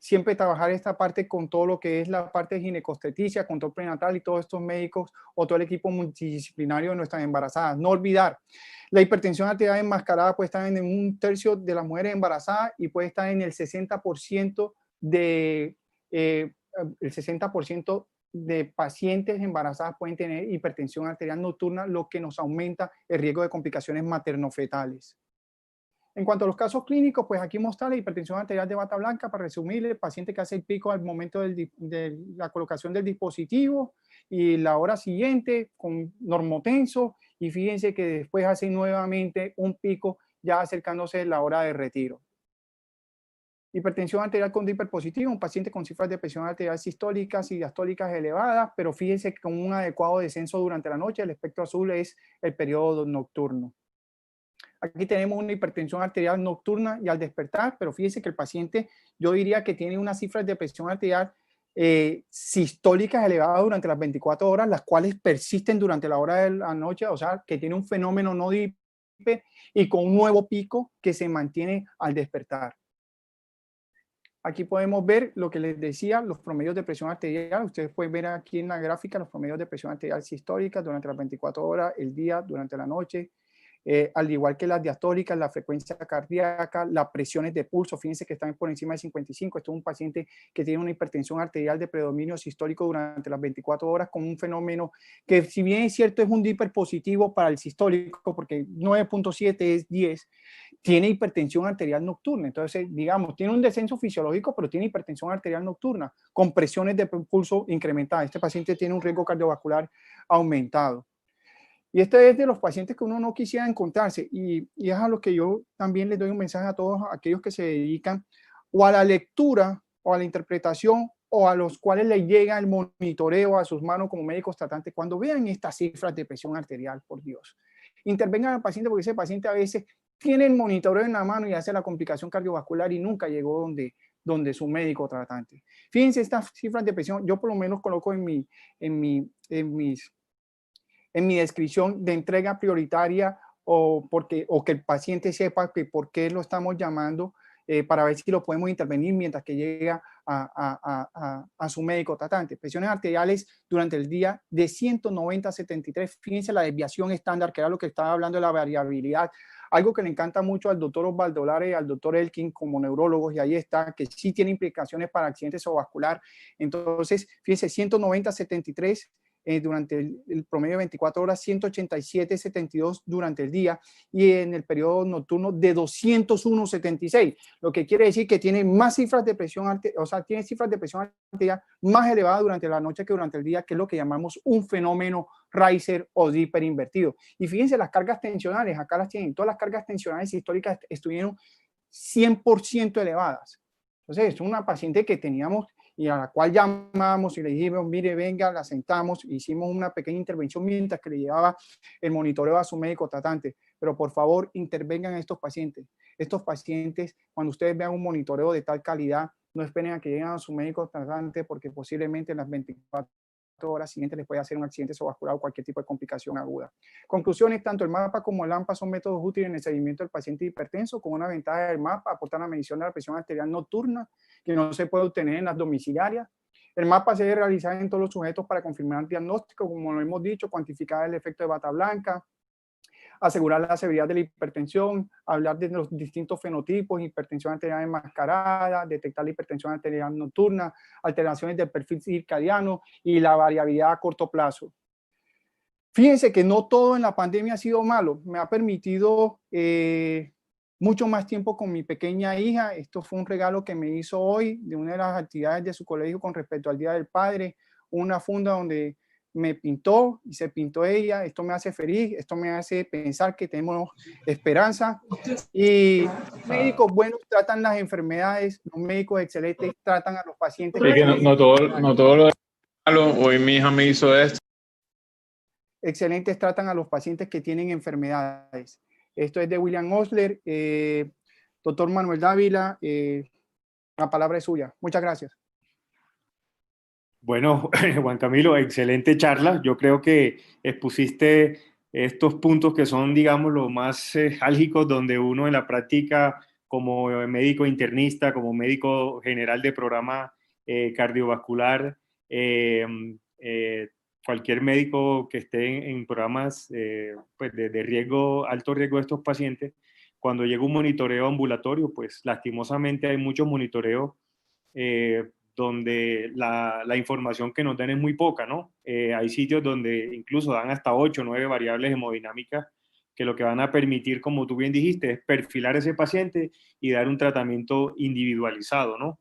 Siempre trabajar esta parte con todo lo que es la parte de ginecobstetricia, control prenatal y todos estos médicos o todo el equipo multidisciplinario de nuestras embarazadas. No olvidar, la hipertensión arterial enmascarada puede estar en 1/3 de las mujeres embarazadas y puede estar en el 60% de pacientes embarazadas pueden tener hipertensión arterial nocturna, lo que nos aumenta el riesgo de complicaciones materno-fetales. En cuanto a los casos clínicos, pues aquí mostrar la hipertensión arterial de bata blanca, para resumir, el paciente que hace el pico al momento de la colocación del dispositivo y la hora siguiente con normotenso, y fíjense que después hace nuevamente un pico ya acercándose a la hora de retiro. Hipertensión arterial con Dipper positivo, un paciente con cifras de presión arterial sistólicas y diastólicas elevadas, pero fíjense que con un adecuado descenso durante la noche. El espectro azul es el periodo nocturno. Aquí tenemos una hipertensión arterial nocturna y al despertar, pero fíjense que el paciente, yo diría que tiene unas cifras de presión arterial sistólicas elevadas durante las 24 horas, las cuales persisten durante la hora de la noche, o sea, que tiene un fenómeno no Dipper y con un nuevo pico que se mantiene al despertar. Aquí podemos ver lo que les decía, los promedios de presión arterial. Ustedes pueden ver aquí en la gráfica los promedios de presión arterial sistólica durante las 24 horas, el día, durante la noche. Al igual que las diastóricas, la frecuencia cardíaca, las presiones de pulso, fíjense que están por encima de 55. Esto es un paciente que tiene una hipertensión arterial de predominio sistólico durante las 24 horas con un fenómeno que, si bien es cierto, es un hiperpositivo para el sistólico, porque 9.7 es 10, tiene hipertensión arterial nocturna. Entonces, digamos, tiene un descenso fisiológico, pero tiene hipertensión arterial nocturna con presiones de pulso incrementadas. Este paciente tiene un riesgo cardiovascular aumentado. Y este es de los pacientes que uno no quisiera encontrarse. Y es a lo que yo también les doy un mensaje a todos aquellos que se dedican o a la lectura o a la interpretación o a los cuales les llega el monitoreo a sus manos como médicos tratantes. Cuando vean estas cifras de presión arterial, por Dios, intervengan al paciente, porque ese paciente a veces tiene el monitoreo en la mano y hace la complicación cardiovascular y nunca llegó donde su médico tratante. Fíjense estas cifras de presión, yo por lo menos coloco en mi descripción de entrega prioritaria o que el paciente sepa que por qué lo estamos llamando para ver si lo podemos intervenir mientras que llega a su médico tratante. Presiones arteriales durante el día de 190 a 73. Fíjense la desviación estándar, que era lo que estaba hablando de la variabilidad. Algo que le encanta mucho al doctor Osvaldo Lara y al doctor Elkin como neurólogos, y ahí está, que sí tiene implicaciones para accidentes cerebrovascular. Entonces, fíjense, 190 a 73 durante el promedio de 24 horas, 187,72 durante el día y en el periodo nocturno de 201,76, lo que quiere decir que tiene más cifras de presión arterial, o sea, tiene cifras de presión arterial más elevadas durante la noche que durante el día, que es lo que llamamos un fenómeno Reiser o Dipper invertido. Y fíjense las cargas tensionales, acá las tienen, todas las cargas tensionales históricas estuvieron 100% elevadas. Entonces, es una paciente que teníamos y a la cual llamamos y le dijimos, mire, venga, la sentamos, hicimos una pequeña intervención mientras que le llevaba el monitoreo a su médico tratante. Pero por favor, intervengan a estos pacientes. Estos pacientes, cuando ustedes vean un monitoreo de tal calidad, no esperen a que lleguen a su médico tratante, porque posiblemente en las 24 horas siguientes les puede hacer un accidente cerebrovascular o cualquier tipo de complicación aguda. Conclusiones, tanto el MAPA como el AMPA son métodos útiles en el seguimiento del paciente hipertenso. Con una ventaja del MAPA, aportan la medición de la presión arterial nocturna, que no se puede obtener en las domiciliarias. El MAPA se debe realizar en todos los sujetos para confirmar el diagnóstico, como lo hemos dicho, cuantificar el efecto de bata blanca, asegurar la severidad de la hipertensión, hablar de los distintos fenotipos, hipertensión arterial enmascarada, detectar la hipertensión arterial nocturna, alteraciones del perfil circadiano y la variabilidad a corto plazo. Fíjense que no todo en la pandemia ha sido malo. Me ha permitido mucho más tiempo con mi pequeña hija. Esto fue un regalo que me hizo hoy de una de las actividades de su colegio con respecto al Día del Padre. Una funda donde me pintó y se pintó ella. Esto me hace feliz, esto me hace pensar que tenemos esperanza. Y los médicos buenos tratan las enfermedades, los médicos excelentes tratan a los pacientes. Sí, que no todo lo es malo. Hoy mi hija me hizo esto. Excelentes tratan a los pacientes que tienen enfermedades. Esto es de William Osler. Doctor Manuel Dávila, la palabra es suya. Muchas gracias. Bueno, Juan Camilo, excelente charla. Yo creo que expusiste estos puntos que son, digamos, los más álgicos, donde uno en la práctica, como médico internista, como médico general de programa cardiovascular, cualquier médico que esté en programas pues de riesgo, alto riesgo de estos pacientes, cuando llega un monitoreo ambulatorio, pues lastimosamente hay muchos monitoreos donde la información que nos dan es muy poca, ¿no? Hay sitios donde incluso dan hasta 8 o 9 variables hemodinámicas que lo que van a permitir, como tú bien dijiste, es perfilar a ese paciente y dar un tratamiento individualizado, ¿no?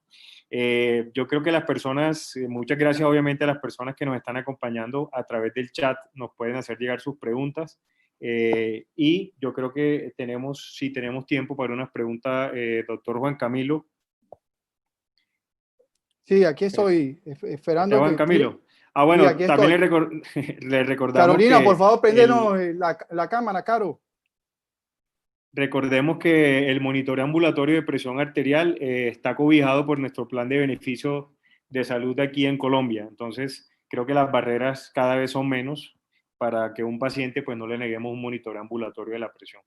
Yo creo que las personas, muchas gracias obviamente a las personas que nos están acompañando a través del chat, nos pueden hacer llegar sus preguntas y yo creo que si tenemos tiempo para unas preguntas, doctor Juan Camilo. Sí, aquí estoy esperando. Juan Camilo. Ah, bueno, sí, también le recordamos Carolina, que por favor, préndenos la cámara, Caro. Recordemos que el monitoreo ambulatorio de presión arterial está cobijado por nuestro plan de beneficio de salud de aquí en Colombia. Entonces, creo que las barreras cada vez son menos para que un paciente pues no le neguemos un monitoreo ambulatorio de la presión.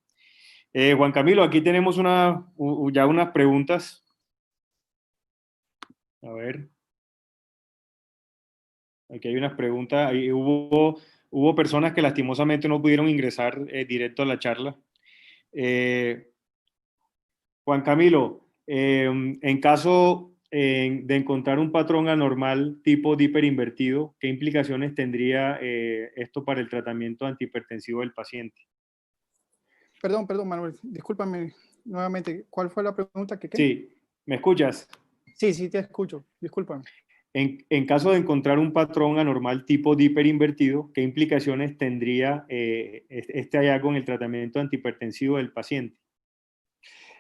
Juan Camilo, aquí tenemos ya unas preguntas. A ver. Aquí hay unas preguntas. Ahí hubo personas que lastimosamente no pudieron ingresar directo a la charla. Juan Camilo, en caso de encontrar un patrón anormal tipo Dipper invertido, ¿qué implicaciones tendría esto para el tratamiento antihipertensivo del paciente? Perdón, Manuel, discúlpame nuevamente. ¿Cuál fue la pregunta que qué? Sí, ¿me escuchas? Sí, te escucho. Discúlpame. En caso de encontrar un patrón anormal tipo Dipper invertido, ¿qué implicaciones tendría este hallazgo en el tratamiento antihipertensivo del paciente?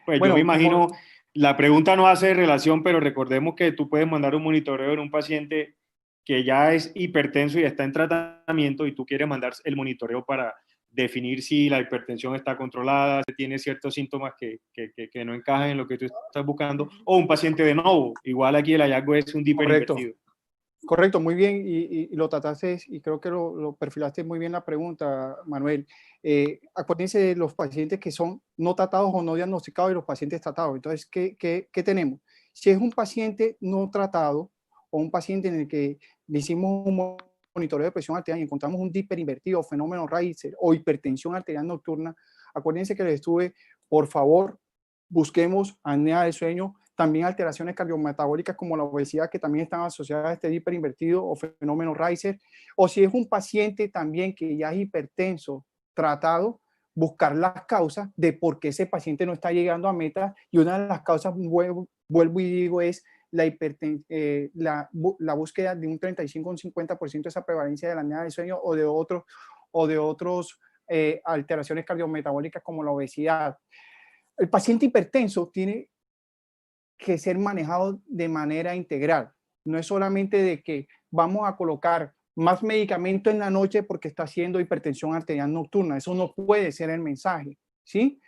Pues yo me Bueno, imagino, la pregunta no hace relación, pero recordemos que tú puedes mandar un monitoreo en un paciente que ya es hipertenso y está en tratamiento y tú quieres mandar el monitoreo para definir si la hipertensión está controlada, si tiene ciertos síntomas que no encajan en lo que tú estás buscando, o un paciente de nuevo. Igual aquí el hallazgo es un Dipper invertido. Correcto, muy bien, y lo trataste y creo que lo perfilaste muy bien la pregunta, Manuel. Acuérdense de los pacientes que son no tratados o no diagnosticados y los pacientes tratados. Entonces, ¿qué tenemos? Si es un paciente no tratado o un paciente en el que le hicimos un monitoreo de presión arterial y encontramos un hiperinvertido, fenómeno Reiser o hipertensión arterial nocturna, acuérdense que les estuve, por favor, busquemos apnea del sueño, también alteraciones cardiometabólicas como la obesidad que también están asociadas a este hiperinvertido o fenómeno Reiser, o si es un paciente también que ya es hipertenso tratado, buscar las causas de por qué ese paciente no está llegando a meta, y una de las causas, vuelvo y digo, es la búsqueda de un 35 o un 50% de esa prevalencia de la apnea del sueño o de otros alteraciones cardiometabólicas como la obesidad. El paciente hipertenso tiene que ser manejado de manera integral. No es solamente de que vamos a colocar más medicamento en la noche porque está haciendo hipertensión arterial nocturna. Eso no puede ser el mensaje, ¿sí?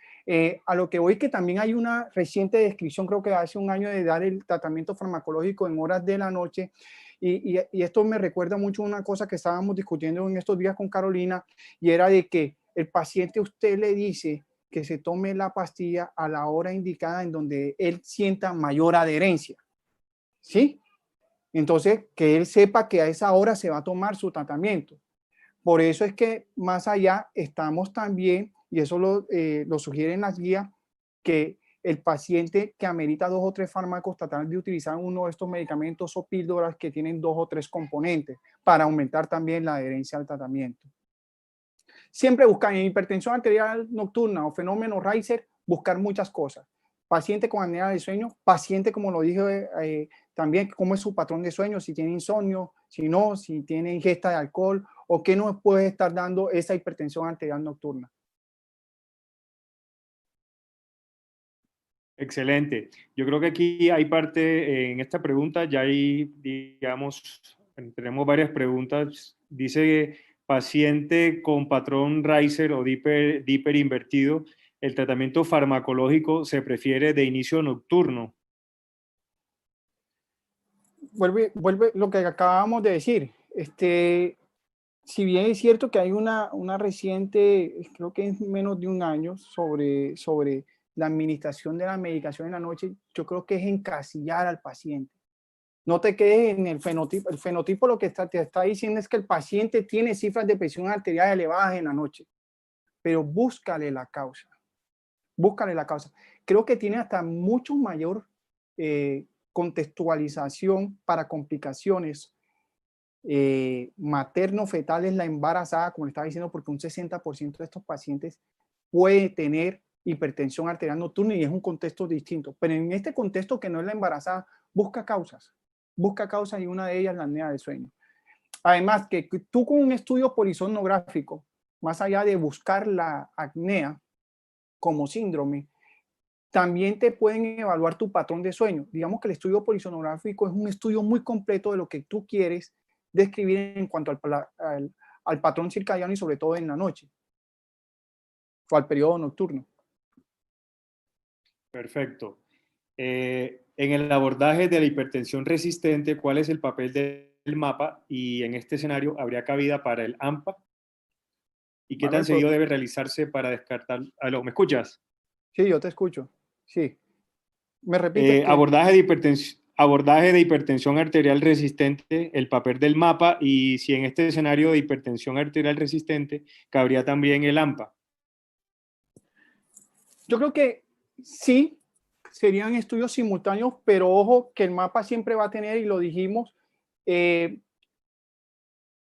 A lo que voy, que también hay una reciente descripción, creo que hace un año, de dar el tratamiento farmacológico en horas de la noche. Y esto me recuerda mucho a una cosa que estábamos discutiendo en estos días con Carolina, y era de que el paciente, usted le dice que se tome la pastilla a la hora indicada en donde él sienta mayor adherencia, ¿sí? Entonces, que él sepa que a esa hora se va a tomar su tratamiento. Por eso es que más allá estamos también, y eso lo sugieren las guías, que el paciente que amerita 2 o 3 fármacos, tratar de utilizar uno de estos medicamentos o píldoras que tienen 2 o 3 componentes para aumentar también la adherencia al tratamiento. Siempre buscar en hipertensión arterial nocturna o fenómeno Reiser, buscar muchas cosas. Paciente con apnea de sueño, paciente, como lo dije también, cómo es su patrón de sueño, si tiene insomnio, si no, si tiene ingesta de alcohol o qué nos puede estar dando esa hipertensión arterial nocturna. Excelente. Yo creo que aquí hay parte, en esta pregunta ya hay, digamos, tenemos varias preguntas. Dice, paciente con patrón Reiser o Dipper invertido, ¿el tratamiento farmacológico se prefiere de inicio nocturno? Vuelve lo que acabamos de decir. Si bien es cierto que hay una reciente, creo que es menos de un año, sobre la administración de la medicación en la noche, yo creo que es encasillar al paciente. No te quedes en el fenotipo. El fenotipo lo que te está diciendo es que el paciente tiene cifras de presión arterial elevadas en la noche, pero búscale la causa. Búscale la causa. Creo que tiene hasta mucho mayor contextualización para complicaciones materno-fetales, la embarazada, como le estaba diciendo, porque un 60% de estos pacientes puede tener hipertensión arterial nocturna y es un contexto distinto. Pero en este contexto que no es la embarazada, busca causas y una de ellas la apnea del sueño. Además, que tú con un estudio polisomnográfico, más allá de buscar la apnea como síndrome, también te pueden evaluar tu patrón de sueño. Digamos que el estudio polisomnográfico es un estudio muy completo de lo que tú quieres describir en cuanto al patrón circadiano y sobre todo en la noche o al periodo nocturno. Perfecto. En el abordaje de la hipertensión resistente, ¿cuál es el papel del MAPA? Y en este escenario, ¿habría cabida para el AMPA? ¿Y qué tan seguido debe realizarse para descartar? ¿Aló, me escuchas? Sí, yo te escucho. Sí. ¿Me repites? Abordaje de hipertensión. abordaje de hipertensión arterial resistente, el papel del MAPA, y si en este escenario de hipertensión arterial resistente cabría también el AMPA. Yo creo que sí, serían estudios simultáneos, pero ojo que el mapa siempre va a tener, y lo dijimos,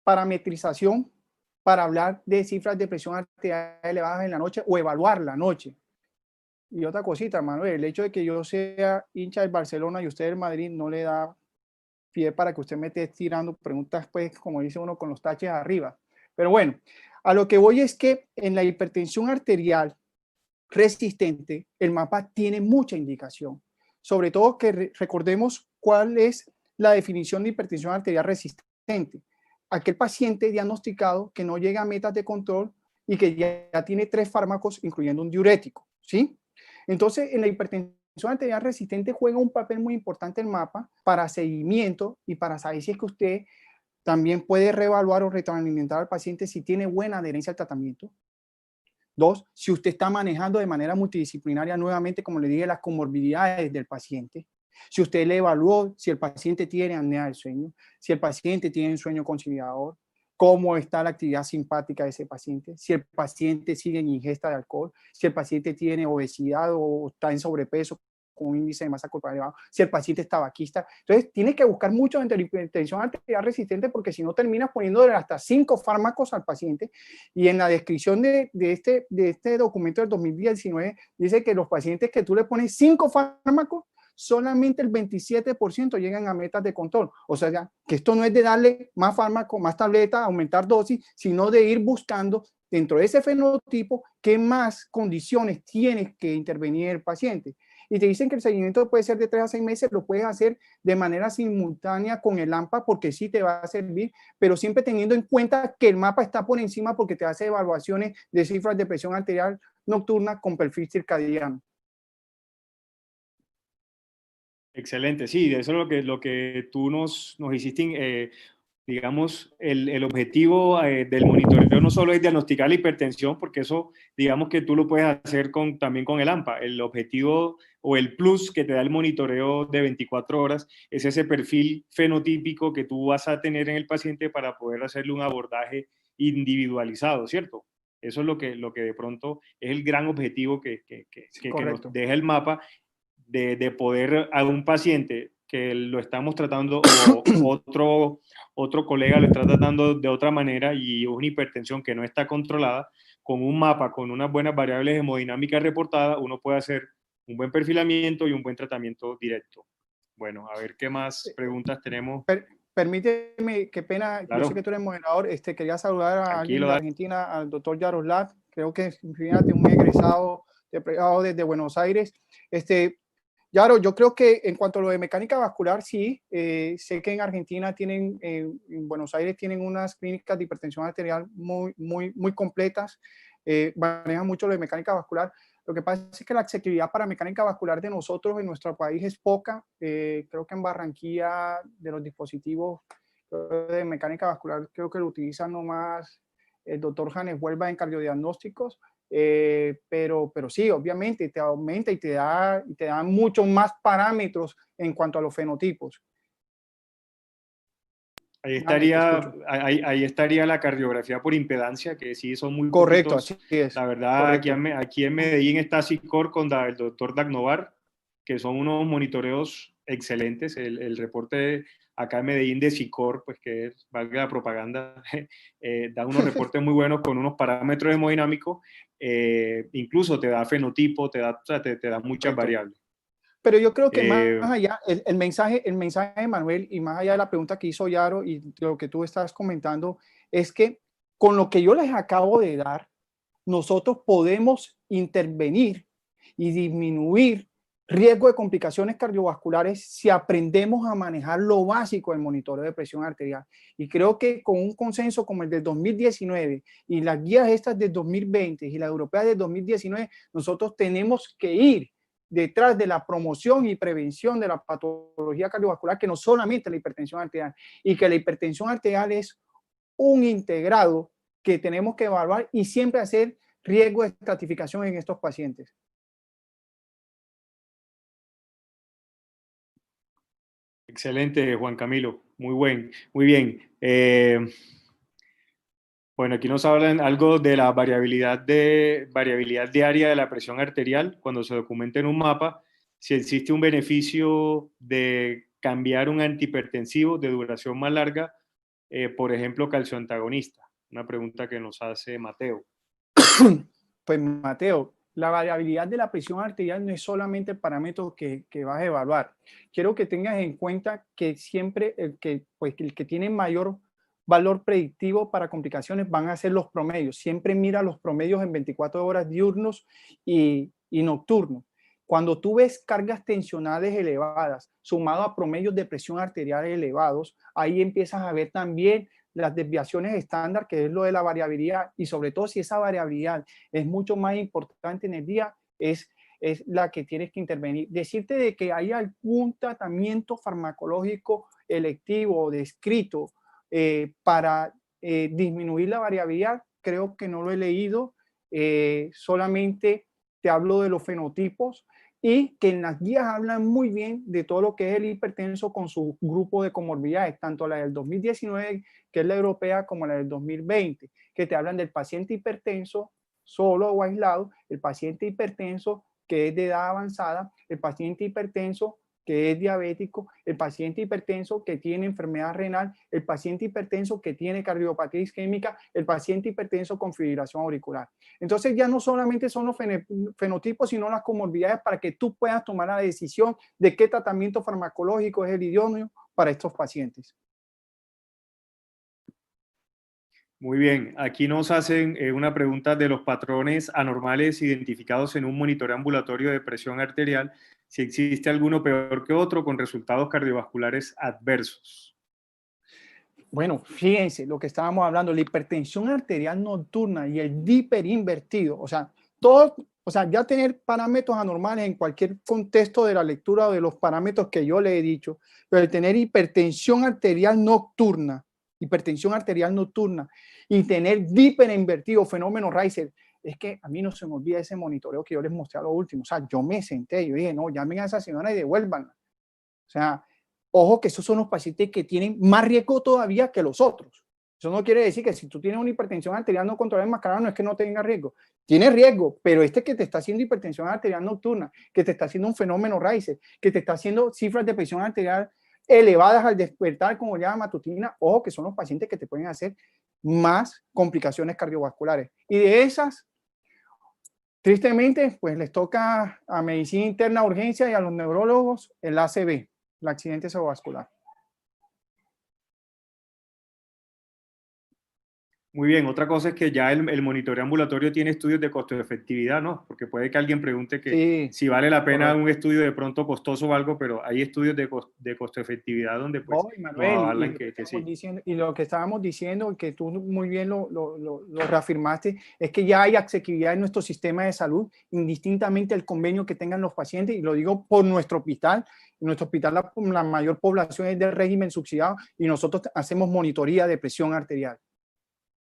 parametrización para hablar de cifras de presión arterial elevadas en la noche o evaluar la noche. Y otra cosita, Manuel, el hecho de que yo sea hincha del Barcelona y usted del Madrid no le da pie para que usted me esté tirando preguntas, pues, como dice uno, con los taches arriba. Pero bueno, a lo que voy es que en la hipertensión arterial resistente, el mapa tiene mucha indicación. Sobre todo que recordemos cuál es la definición de hipertensión arterial resistente. Aquel paciente diagnosticado que no llega a metas de control y que ya tiene 3 fármacos, incluyendo un diurético, ¿sí? Entonces, en la hipertensión arterial resistente juega un papel muy importante el mapa para seguimiento y para saber si es que usted también puede reevaluar o retroalimentar al paciente si tiene buena adherencia al tratamiento. 2, si usted está manejando de manera multidisciplinaria nuevamente, como le dije, las comorbilidades del paciente. Si usted le evaluó si el paciente tiene apnea del sueño, si el paciente tiene un sueño conciliador, cómo está la actividad simpática de ese paciente, si el paciente sigue en ingesta de alcohol, si el paciente tiene obesidad o está en sobrepeso con un índice de masa corporal elevado, si el paciente es tabaquista. Entonces, tiene que buscar mucho entre la hipertensión arterial resistente, porque si no terminas poniéndole hasta 5 fármacos al paciente. Y en la descripción de este documento del 2019 dice que los pacientes que tú le pones 5 fármacos, solamente el 27% llegan a metas de control. O sea, que esto no es de darle más fármaco, más tableta, aumentar dosis, sino de ir buscando dentro de ese fenotipo qué más condiciones tiene que intervenir el paciente. Y te dicen que el seguimiento puede ser de 3 a 6 meses, lo puedes hacer de manera simultánea con el AMPA porque sí te va a servir, pero siempre teniendo en cuenta que el mapa está por encima porque te hace evaluaciones de cifras de presión arterial nocturna con perfil circadiano. Excelente, sí, de eso es lo que tú nos hiciste, digamos, el objetivo del monitoreo no solo es diagnosticar la hipertensión, porque eso, digamos que tú lo puedes hacer también con el AMPA. El objetivo o el plus que te da el monitoreo de 24 horas es ese perfil fenotípico que tú vas a tener en el paciente para poder hacerle un abordaje individualizado, ¿cierto? Eso es lo que de pronto es el gran objetivo que nos deja el mapa, de poder a un paciente que lo estamos tratando o otro colega lo está tratando de otra manera y una hipertensión que no está controlada, con un mapa, con unas buenas variables hemodinámicas reportadas, uno puede hacer un buen perfilamiento y un buen tratamiento directo. Bueno, a ver qué más preguntas tenemos. Permíteme, qué pena, claro. Yo sé que tú eres moderador, quería saludar a alguien de Argentina, al doctor Yaroslav, creo que es, fíjate, un egresado desde Buenos Aires. Yaro, yo creo que en cuanto a lo de mecánica vascular, sí, sé que en Argentina tienen, en Buenos Aires tienen unas clínicas de hipertensión arterial muy completas, manejan mucho lo de mecánica vascular. Lo que pasa es que la accesibilidad para mecánica vascular de nosotros en nuestro país es poca. Creo que en Barranquilla, de los dispositivos de mecánica vascular, creo que lo utilizan nomás el doctor Janes Huelva en cardiodiagnósticos. Pero sí, obviamente te aumenta y te da muchos más parámetros en cuanto a los fenotipos. Ahí estaría la cardiografía por impedancia, que sí son muy correcto, poquitos. así es. La verdad, aquí en Medellín está SICOR con el doctor Dagnovar, que son unos monitoreos excelentes. El reporte acá en Medellín de SICOR, pues que es, valga la propaganda, da unos reportes muy buenos con unos parámetros hemodinámicos, incluso te da fenotipo, te da muchas variables. Pero yo creo que más allá, el mensaje de Manuel, y más allá de la pregunta que hizo Yaro y lo que tú estás comentando, es que con lo que yo les acabo de dar, nosotros podemos intervenir y disminuir riesgo de complicaciones cardiovasculares si aprendemos a manejar lo básico del monitoreo de presión arterial. Y creo que con un consenso como el del 2019 y las guías estas del 2020 y la europea del 2019, nosotros tenemos que ir detrás de la promoción y prevención de la patología cardiovascular, que no solamente la hipertensión arterial, y que la hipertensión arterial es un integrado que tenemos que evaluar y siempre hacer riesgo de estratificación en estos pacientes. Excelente, Juan Camilo. Muy bien. Bueno, aquí nos hablan algo de la variabilidad diaria de la presión arterial cuando se documenta en un mapa, si existe un beneficio de cambiar un antihipertensivo de duración más larga, por ejemplo, calcioantagonista. Una pregunta que nos hace Mateo. Pues Mateo, la variabilidad de la presión arterial no es solamente el parámetro que vas a evaluar. Quiero que tengas en cuenta que siempre el que tiene mayor valor predictivo para complicaciones van a ser los promedios. Siempre mira los promedios en 24 horas diurnos y nocturnos. Cuando tú ves cargas tensionales elevadas sumado a promedios de presión arterial elevados, ahí empiezas a ver también las desviaciones estándar, que es lo de la variabilidad, y sobre todo si esa variabilidad es mucho más importante en el día, es la que tienes que intervenir. Decirte de que hay algún tratamiento farmacológico electivo o descrito para disminuir la variabilidad, creo que no lo he leído, solamente te hablo de los fenotipos y que en las guías hablan muy bien de todo lo que es el hipertenso con su grupo de comorbilidades, tanto la del 2019, que es la europea, como la del 2020, que te hablan del paciente hipertenso solo o aislado, el paciente hipertenso que es de edad avanzada, el paciente hipertenso que es diabético, el paciente hipertenso que tiene enfermedad renal, el paciente hipertenso que tiene cardiopatía isquémica, el paciente hipertenso con fibrilación auricular. Entonces ya no solamente son los fenotipos, sino las comorbilidades para que tú puedas tomar la decisión de qué tratamiento farmacológico es el idóneo para estos pacientes. Muy bien, aquí nos hacen una pregunta de los patrones anormales identificados en un monitoreo ambulatorio de presión arterial, si existe alguno peor que otro con resultados cardiovasculares adversos. Bueno, fíjense lo que estábamos hablando, la hipertensión arterial nocturna y el hiperinvertido, o sea, ya tener parámetros anormales en cualquier contexto de la lectura o de los parámetros que yo le he dicho, pero el tener hipertensión arterial nocturna y tener hiperinvertido, fenómeno Reiser, es que a mí no se me olvida ese monitoreo que yo les mostré a lo último. O sea, yo me senté, yo dije, no, llamen a esa señora y devuélvanla. O sea, ojo que esos son los pacientes que tienen más riesgo todavía que los otros. Eso no quiere decir que si tú tienes una hipertensión arterial no controlada enmascarada, no es que no tenga riesgo. Tiene riesgo, pero este que te está haciendo hipertensión arterial nocturna, que te está haciendo un fenómeno Reiser, que te está haciendo cifras de presión arterial elevadas al despertar como llama matutina, ojo que son los pacientes que te pueden hacer más complicaciones cardiovasculares. Y de esas, tristemente, pues les toca a medicina interna, urgencia y a los neurólogos el ACV, el accidente cerebrovascular. Muy bien, otra cosa es que ya el monitoreo ambulatorio tiene estudios de costo-efectividad, ¿no? Porque puede que alguien pregunte que sí, si vale la pena correcto. Un estudio de pronto costoso o algo, pero hay estudios de costo-efectividad donde pues Manuel, nos hablan que sí. Diciendo, y lo que estábamos diciendo, que tú muy bien lo reafirmaste, es que ya hay asequibilidad en nuestro sistema de salud, indistintamente el convenio que tengan los pacientes, y lo digo por nuestro hospital. En nuestro hospital la mayor población es del régimen subsidiado y nosotros hacemos monitoría de presión arterial.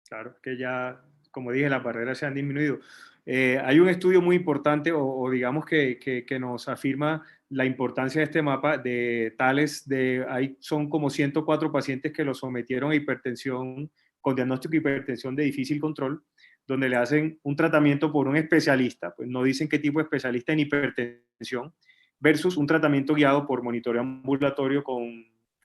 Claro, que ya, como dije, las barreras se han disminuido. Hay un estudio muy importante, o digamos que nos afirma la importancia de este mapa de son como 104 pacientes que los sometieron a hipertensión, con diagnóstico de hipertensión de difícil control, donde le hacen un tratamiento por un especialista, pues no dicen qué tipo de especialista en hipertensión, versus un tratamiento guiado por monitoreo ambulatorio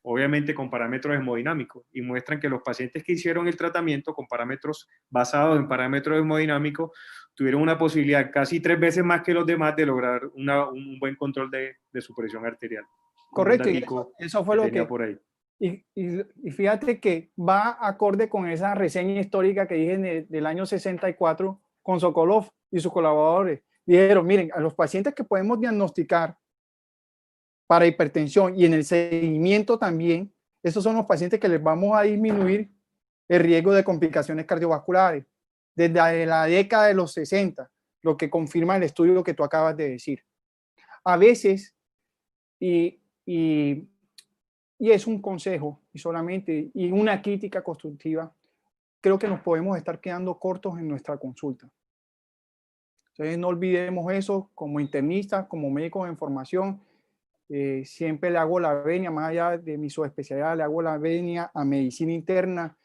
obviamente con parámetros hemodinámicos, y muestran que los pacientes que hicieron el tratamiento con parámetros basados en parámetros hemodinámicos tuvieron una posibilidad casi 3 veces más que los demás de lograr un buen control de su presión arterial. Correcto, y eso fue lo que por ahí. Y fíjate que va acorde con esa reseña histórica que dije del año 64 con Sokolov y sus colaboradores. Dijeron, miren, a los pacientes que podemos diagnosticar para hipertensión y en el seguimiento también, esos son los pacientes que les vamos a disminuir el riesgo de complicaciones cardiovasculares desde la década de los 60, lo que confirma el estudio que tú acabas de decir. A veces, y es un consejo y solamente, y una crítica constructiva, creo que nos podemos estar quedando cortos en nuestra consulta. Entonces no olvidemos eso como internistas, como médicos en formación. Siempre le hago la venia, más allá de mi subespecialidad, le hago la venia a medicina interna.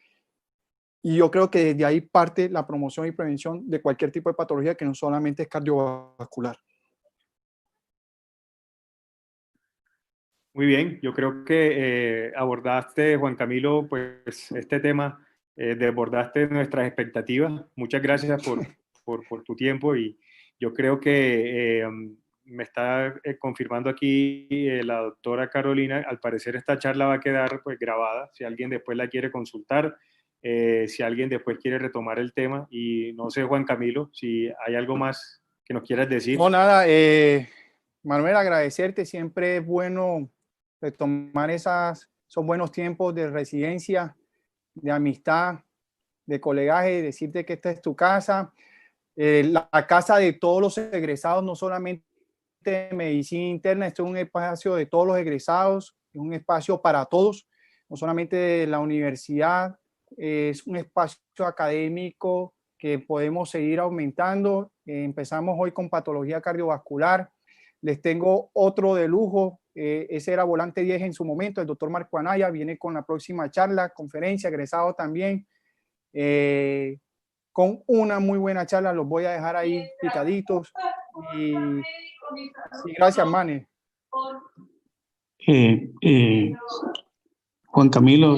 Y yo creo que desde ahí parte la promoción y prevención de cualquier tipo de patología que no solamente es cardiovascular. Muy bien, yo creo que abordaste, Juan Camilo, pues este tema, desbordaste nuestras expectativas. Muchas gracias por tu tiempo y yo creo que me está confirmando aquí la doctora Carolina, al parecer esta charla va a quedar pues grabada, si alguien después la quiere consultar, si alguien después quiere retomar el tema y no sé, Juan Camilo, si hay algo más que nos quieras decir. No, nada, Manuel, agradecerte, siempre es bueno retomar esos buenos tiempos de residencia, de amistad, de colegaje, decirte que esta es tu casa, la casa de todos los egresados, no solamente de medicina interna, esto es un espacio de todos los egresados, es un espacio para todos, no solamente de la universidad, es un espacio académico que podemos seguir aumentando. Empezamos hoy con patología cardiovascular. Les tengo otro de lujo, ese era volante 10 en su momento, el doctor Marco Anaya viene con la próxima charla, conferencia, egresado también, con una muy buena charla, los voy a dejar ahí picaditos. Y gracias, Mane. Juan Camilo,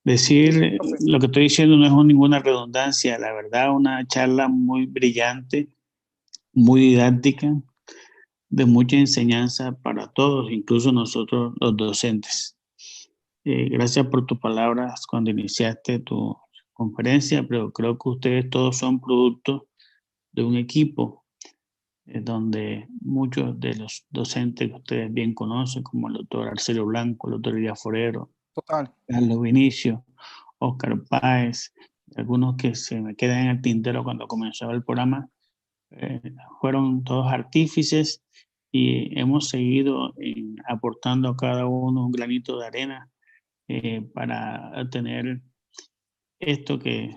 decir lo que estoy diciendo no es ninguna redundancia, la verdad, una charla muy brillante, muy didáctica, de mucha enseñanza para todos, incluso nosotros los docentes. Gracias por tus palabras cuando iniciaste tu conferencia, pero creo que ustedes todos son producto de un equipo donde muchos de los docentes que ustedes bien conocen, como el doctor Arcelio Blanco, el doctor Elías Forero, Total. Carlos Vinicio, Oscar Páez, algunos que se me quedan en el tintero cuando comenzaba el programa, fueron todos artífices y hemos seguido aportando a cada uno un granito de arena para tener esto que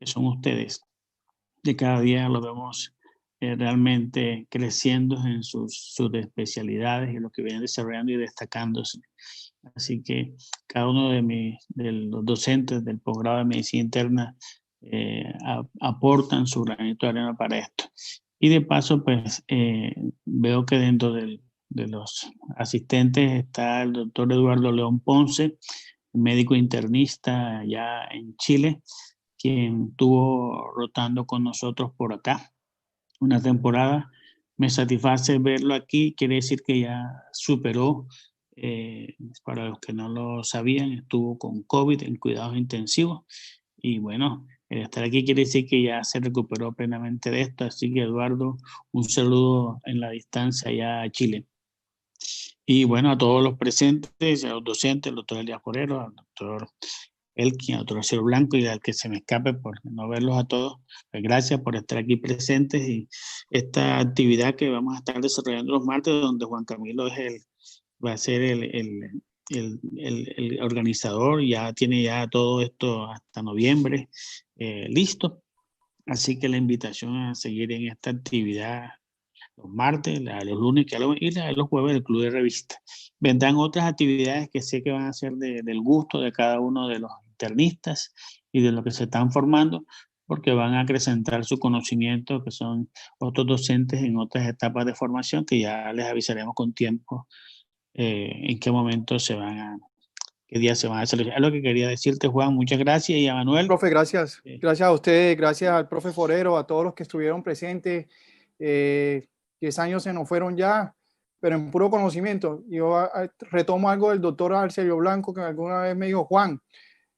son ustedes, que cada día lo vemos realmente creciendo en sus especialidades y lo que vienen desarrollando y destacándose. Así que cada uno de los docentes del posgrado de medicina interna aportan su granito de arena para esto. Y de paso, pues veo que dentro de los asistentes está el doctor Eduardo León Ponce, médico internista allá en Chile, quien estuvo rotando con nosotros por acá una temporada. Me satisface verlo aquí, quiere decir que ya superó, para los que no lo sabían, estuvo con COVID en cuidados intensivos y bueno, el estar aquí quiere decir que ya se recuperó plenamente de esto, así que Eduardo, un saludo en la distancia allá a Chile. Y bueno, a todos los presentes, a los docentes, al doctor Elías Forero, al doctor Elkin, al doctor Arcelio Blanco y al que se me escape por no verlos a todos, pues gracias por estar aquí presentes y esta actividad que vamos a estar desarrollando los martes, donde Juan Camilo va a ser el organizador, ya tiene ya todo esto hasta noviembre listo, así que la invitación a seguir en esta actividad los martes, los lunes y los jueves del Club de Revista. Vendrán otras actividades que sé que van a ser del gusto de cada uno de los internistas y de los que se están formando, porque van a acrecentar su conocimiento, que son otros docentes en otras etapas de formación, que ya les avisaremos con tiempo en qué momento qué día se van a seleccionar. Es lo que quería decirte, Juan. Muchas gracias. Y a Manuel. Profe, gracias. Gracias a ustedes, gracias al profe Forero, a todos los que estuvieron presentes. 10 años se nos fueron ya, pero en puro conocimiento. Yo retomo algo del doctor Arcelio Blanco, que alguna vez me dijo, Juan,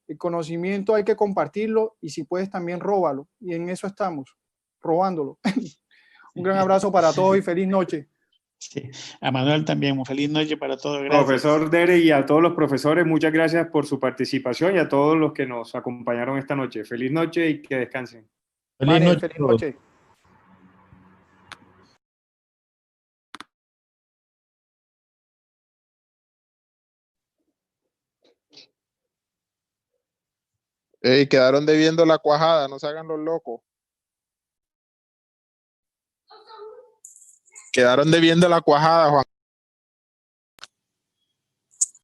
el conocimiento hay que compartirlo y si puedes también róbalo. Y en eso estamos, robándolo. Un gran abrazo para todos y feliz noche. Sí. A Manuel también, una feliz noche para todos. Gracias. Profesor Derek y a todos los profesores, muchas gracias por su participación y a todos los que nos acompañaron esta noche. Feliz noche y que descansen. Feliz noche. Quedaron debiendo la cuajada, no se hagan los locos. Quedaron debiendo la cuajada, Juan.